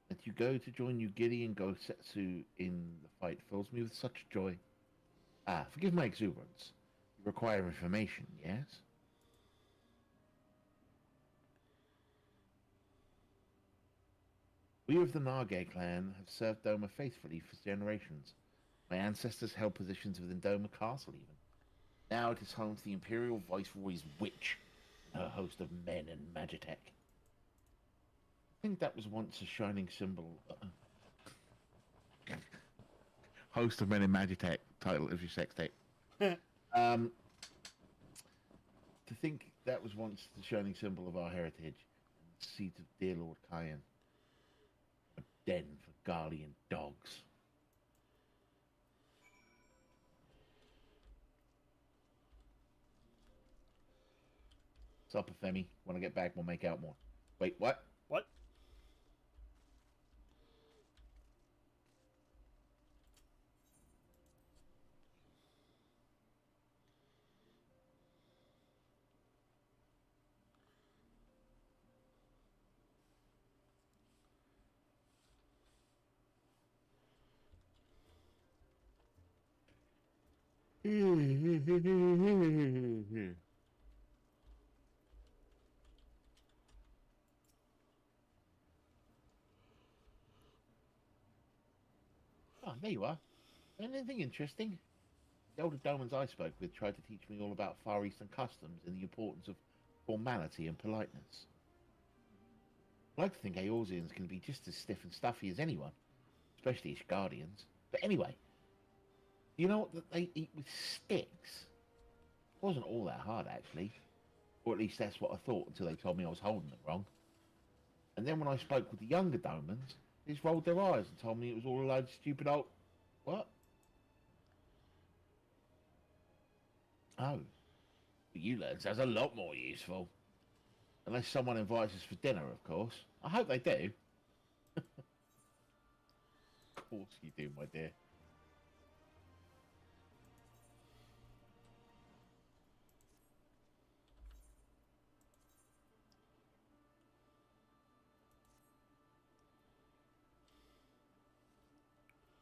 That you go to join Yugiri and Gosetsu in the fight fills me with such joy. Ah, forgive my exuberance. You require information, yes? We of the Nage clan have served Doma faithfully for generations. My ancestors held positions within Doma Castle, even. Now it is home to the Imperial Viceroy's witch and her host of men and Magitech. I think that was once a shining symbol. Host of Men in Magitech, title of your sex tape. To think that was once the shining symbol of our heritage, and the seat of dear Lord Cayenne. A den for Guardian dogs. Supper, Femi. When I get back, we'll make out more. Wait, what? What? Oh, there you are. Anything interesting? The older Domans I spoke with tried to teach me all about Far Eastern customs and the importance of formality and politeness. I like to think Eorzeans can be just as stiff and stuffy as anyone, especially as Guardians. But anyway, you know what that they eat with sticks? It wasn't all that hard, actually. Or at least that's what I thought until they told me I was holding it wrong. And then when I spoke with the younger Domans, they just rolled their eyes and told me it was all a load of stupid old... What? Oh. But you learn sounds a lot more useful. Unless someone invites us for dinner, of course. I hope they do. Of course you do, my dear.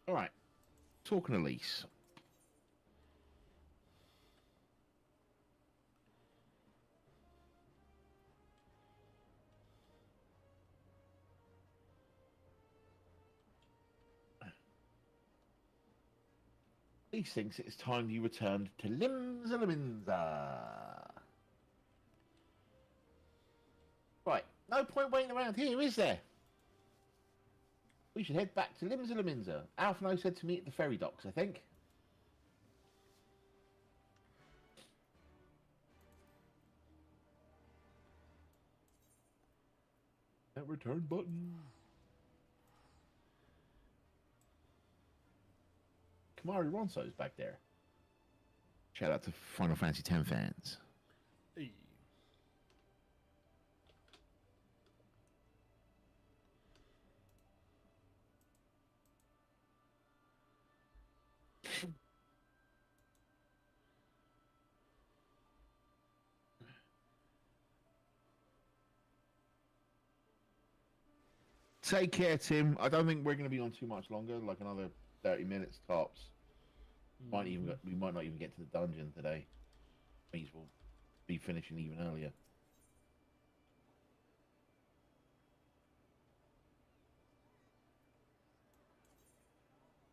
All right. Talking to Elise. Elise thinks it's time you returned to Limsa. Right. No point waiting around here, is there? We should head back to Limsa. Alphino said to meet at the ferry docks, I think. That return button. Kamari Ronso's back there. Shout out to Final Fantasy X fans. Hey. Take care, Tim. I don't think we're going to be on too much longer, like another 30 minutes tops. We might not even get to the dungeon today. Means we'll be finishing even earlier.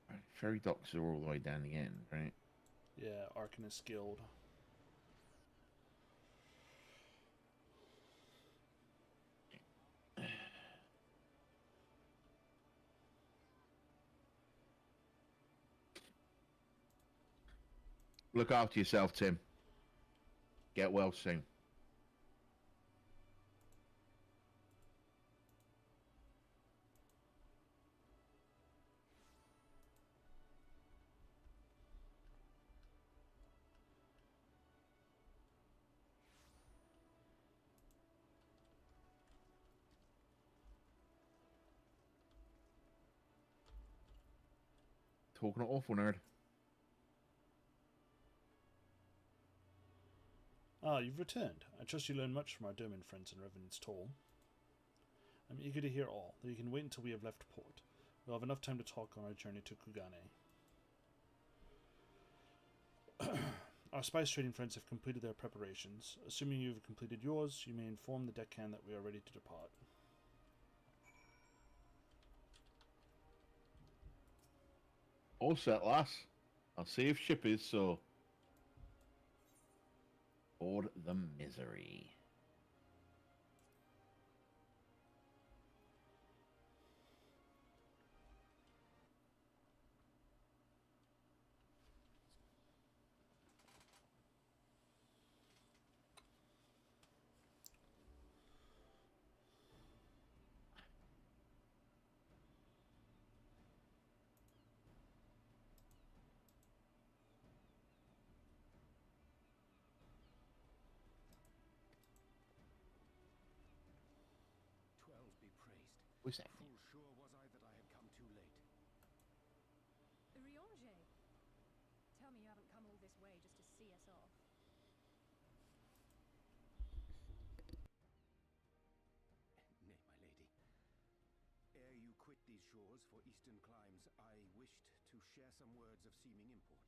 Right, ferry docks are all the way down the end, right? Yeah, Arcanist Guild. Look after yourself, Tim. Get well soon. Talking an awful nerd. Ah, you've returned. I trust you learned much from our Doman friends in Revenant's Toll. I'm eager to hear all, though you can wait until we have left port. We'll have enough time to talk on our journey to Kugane. Our spice trading friends have completed their preparations. Assuming you have completed yours, you may inform the deckhand that we are ready to depart. All set, lass. I'll see if ship is so. Board the misery. Twelve be praised. What's that? Full sure was I that I had come too late. Riange, tell me you haven't come all this way just to see us off. Nay, my lady. Ere you quit these shores for eastern climes, I wished to share some words of seeming import.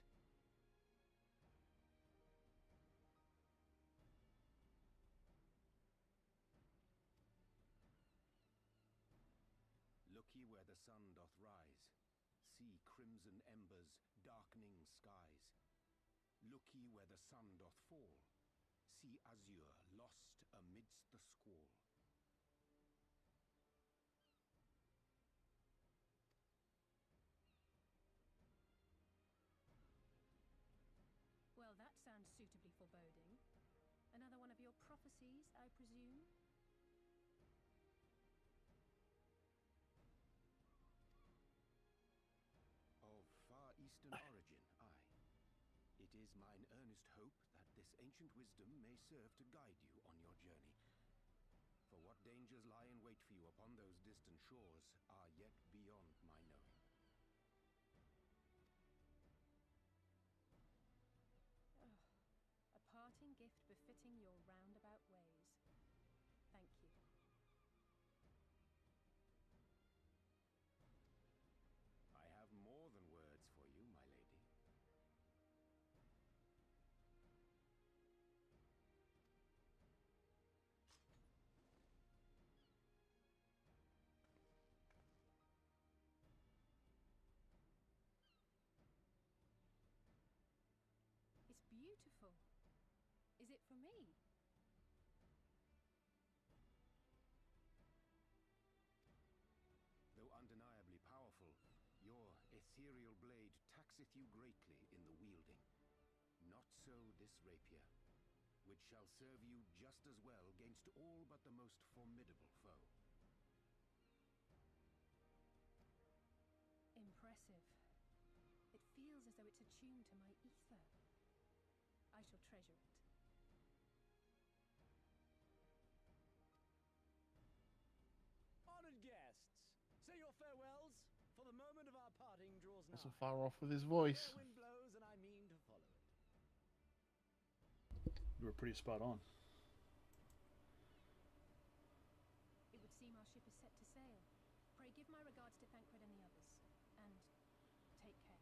Look ye where the sun doth rise. See crimson embers, darkening skies. Look ye where the sun doth fall. See azure lost amidst the squall. Well, that sounds suitably foreboding. Another one of your prophecies, I presume? Of far eastern origin, aye. It is mine earnest hope that this ancient wisdom may serve to guide you on your journey. For what dangers lie in wait for you upon those distant shores are yet beyond my knowing. A parting gift befitting your roundabout ways. Thank you. I have more than Is it for me? Though undeniably powerful, your ethereal blade taxeth you greatly in the wielding. Not so this rapier, which shall serve you just as well against all but the most formidable foe. Impressive. It feels as though it's attuned to my ether. I shall treasure it. Honored guests, say your farewells, for the moment of our parting draws nigh. Wasn't far off with his voice. Fair wind blows, and I mean to follow it. You were pretty spot on. It would seem our ship is set to sail. Pray give my regards to Thancred and the others. And take care.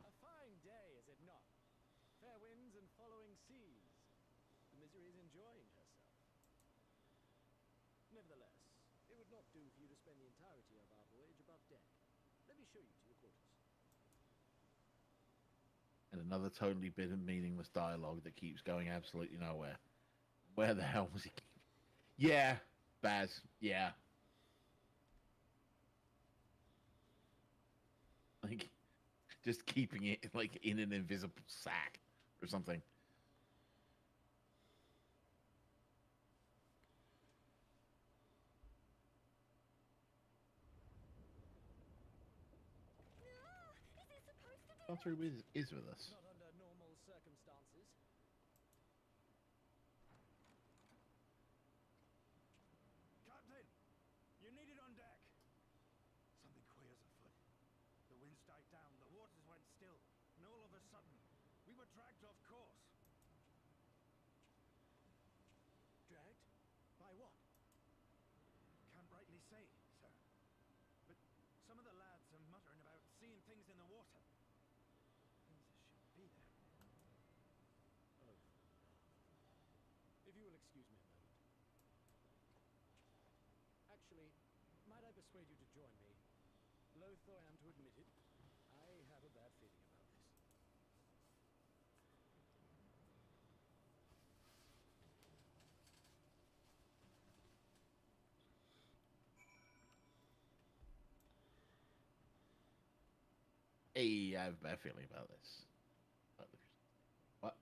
A fine day, is it not? Fair winds and following seas. The Misery is enjoying herself. Nevertheless, it would not do for you to spend the entirety of our voyage above deck. Let me show you to your quarters. And another totally bitter, meaningless dialogue that keeps going absolutely nowhere. Where the hell was he? Yeah, Baz. Yeah. Like, just keeping it like in an invisible sack or something. Is it supposed to do Guthrie is with us. Not under normal circumstances. Captain, you need it on deck. Something queer's afoot. The winds died down, the waters went still, and all of a sudden, we were dragged off course. Dragged? By what? Can't rightly say, sir. But some of the lads are muttering about seeing things in the water. Things that shouldn't be there. Oh. If you will excuse me a moment. Actually, might I persuade you to join me? Loath though I am to admit it, I have a bad feeling about this. Hey, I have a bad feeling about this. What?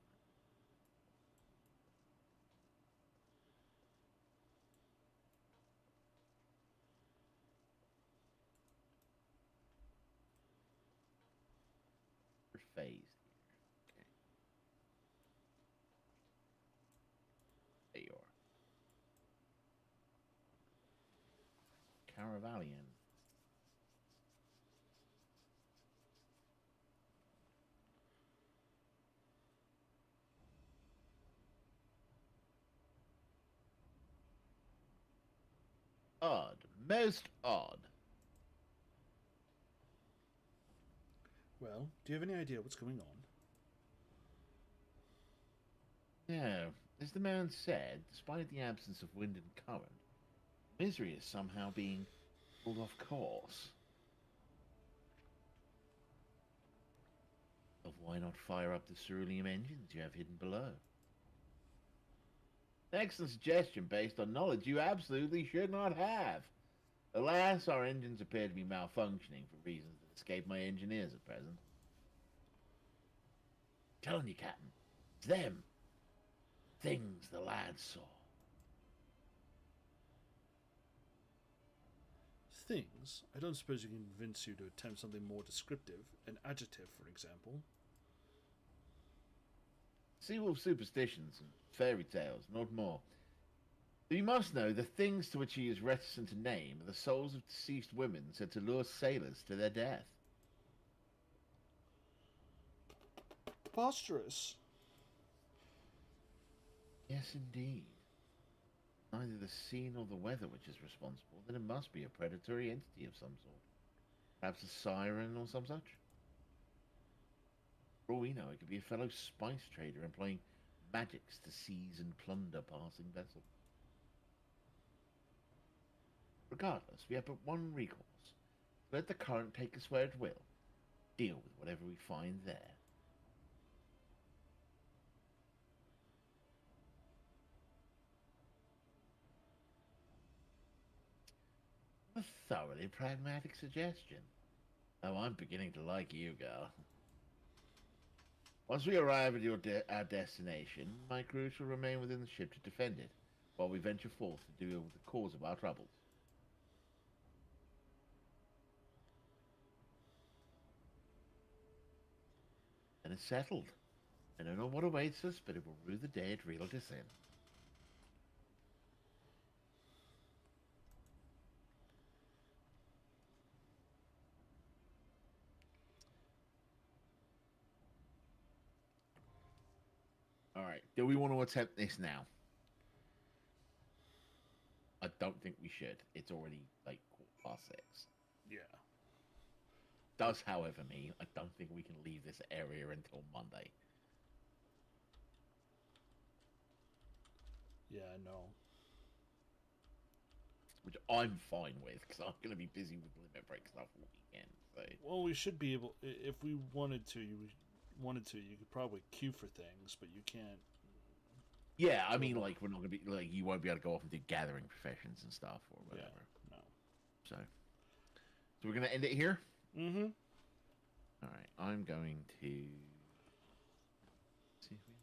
You're phased here. Okay. There you are. Caravalian. Odd. Most odd. Well, do you have any idea what's going on? Yeah, as the man said, despite the absence of wind and current, misery is somehow being pulled off course. Of why not fire up the cerulean engines you have hidden below? Excellent suggestion based on knowledge you absolutely should not have. Alas, our engines appear to be malfunctioning for reasons that escape my engineers at present. Telling you, Captain, it's them. Things the lad saw. Things? I don't suppose you can convince you to attempt something more descriptive, an adjective, for example. Seawolf superstitions and fairy tales, not more. You must know the things to which he is reticent to name are the souls of deceased women said to lure sailors to their death. Preposterous. Yes, indeed. Neither the sea nor the weather which is responsible, then it must be a predatory entity of some sort. Perhaps a siren or some such? For all we know, it could be a fellow spice trader employing magics to seize and plunder passing vessels. Regardless, we have but one recourse. Let the current take us where it will. Deal with whatever we find there. A thoroughly pragmatic suggestion. Oh, I'm beginning to like you, girl. Once we arrive at our destination, my crew shall remain within the ship to defend it, while we venture forth to deal with the cause of our troubles. And it's settled. I don't know what awaits us, but it will rue the day it reeled us in. Alright, do we want to attempt this now? I don't think we should. It's already like 6:15. Yeah. Does, however, mean I don't think we can leave this area until Monday. Yeah, no. Which I'm fine with, because I'm going to be busy with limit break stuff all weekend. So. Well, we should be able, if we wanted to, you could probably queue for things, but you can't. Yeah, I mean, like, we're not going to be, like, you won't be able to go off and do gathering professions and stuff, or whatever. Yeah, no. So we're going to end it here? Mm-hmm. Alright, I'm going to see if we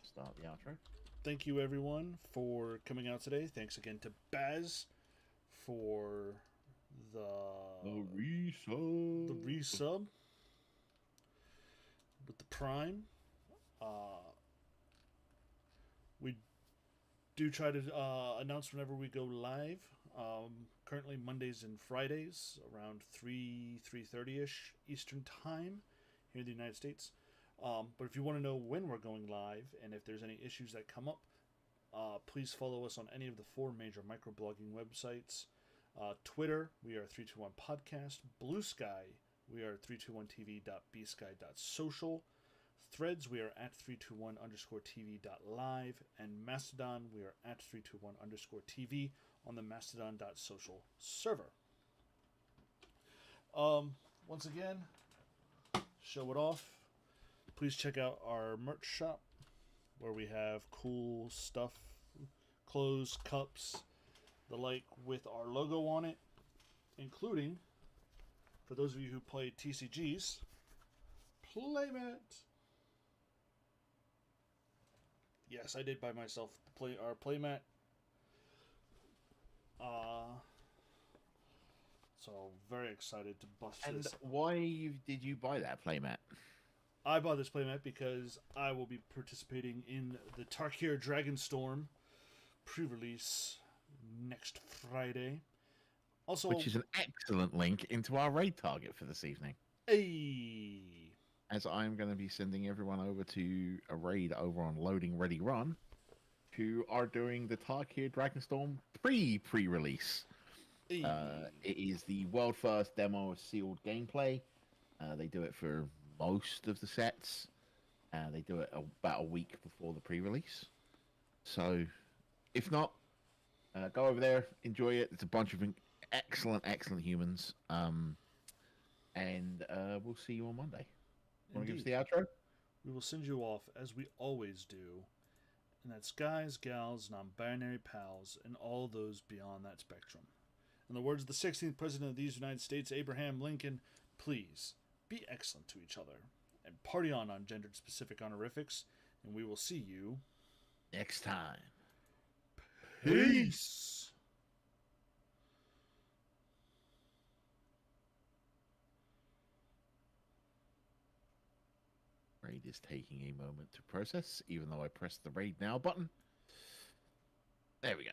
start the outro. Thank you, everyone, for coming out today. Thanks again to Baz for the resub with the Prime. We do try to announce whenever we go live. Currently Mondays and Fridays around 3:30ish Eastern Time here in the United States. But if you want to know when we're going live and if there's any issues that come up, please follow us on any of the 4 major microblogging websites. Twitter, we are 321 Podcast. Blue Sky, we are 321tv.bsky.social. Threads, we are at 321_tv.live. And Mastodon, we are at 321_tv on the mastodon.social server. Once again, show it off. Please check out our merch shop where we have cool stuff, clothes, cups, the like with our logo on it, including, for those of you who play TCGs, Playmat. Yes, I did buy myself our playmat. So very excited to bust this. And why did you buy that playmat? I bought this playmat because I will be participating in the Tarkir Dragonstorm pre-release next Friday. Also, which is an excellent link into our raid target for this evening. Hey. As I'm going to be sending everyone over to a raid over on Loading Ready Run, who are doing the Tarkir Dragonstorm pre-release. Hey. It is the world first demo of sealed gameplay. They do it for most of the sets, They do it about a week before the pre-release. So, if not, go over there, enjoy it. It's a bunch of excellent humans. And we'll see you on Monday. Want to give us the outro? We will send you off as we always do. And that's guys, gals, non-binary pals, and all those beyond that spectrum. In the words of the 16th President of these United States, Abraham Lincoln, please be excellent to each other and party on gender-specific honorifics, and we will see you Next time. Peace. Raid is taking a moment to process, even though I pressed the raid now button. There we go.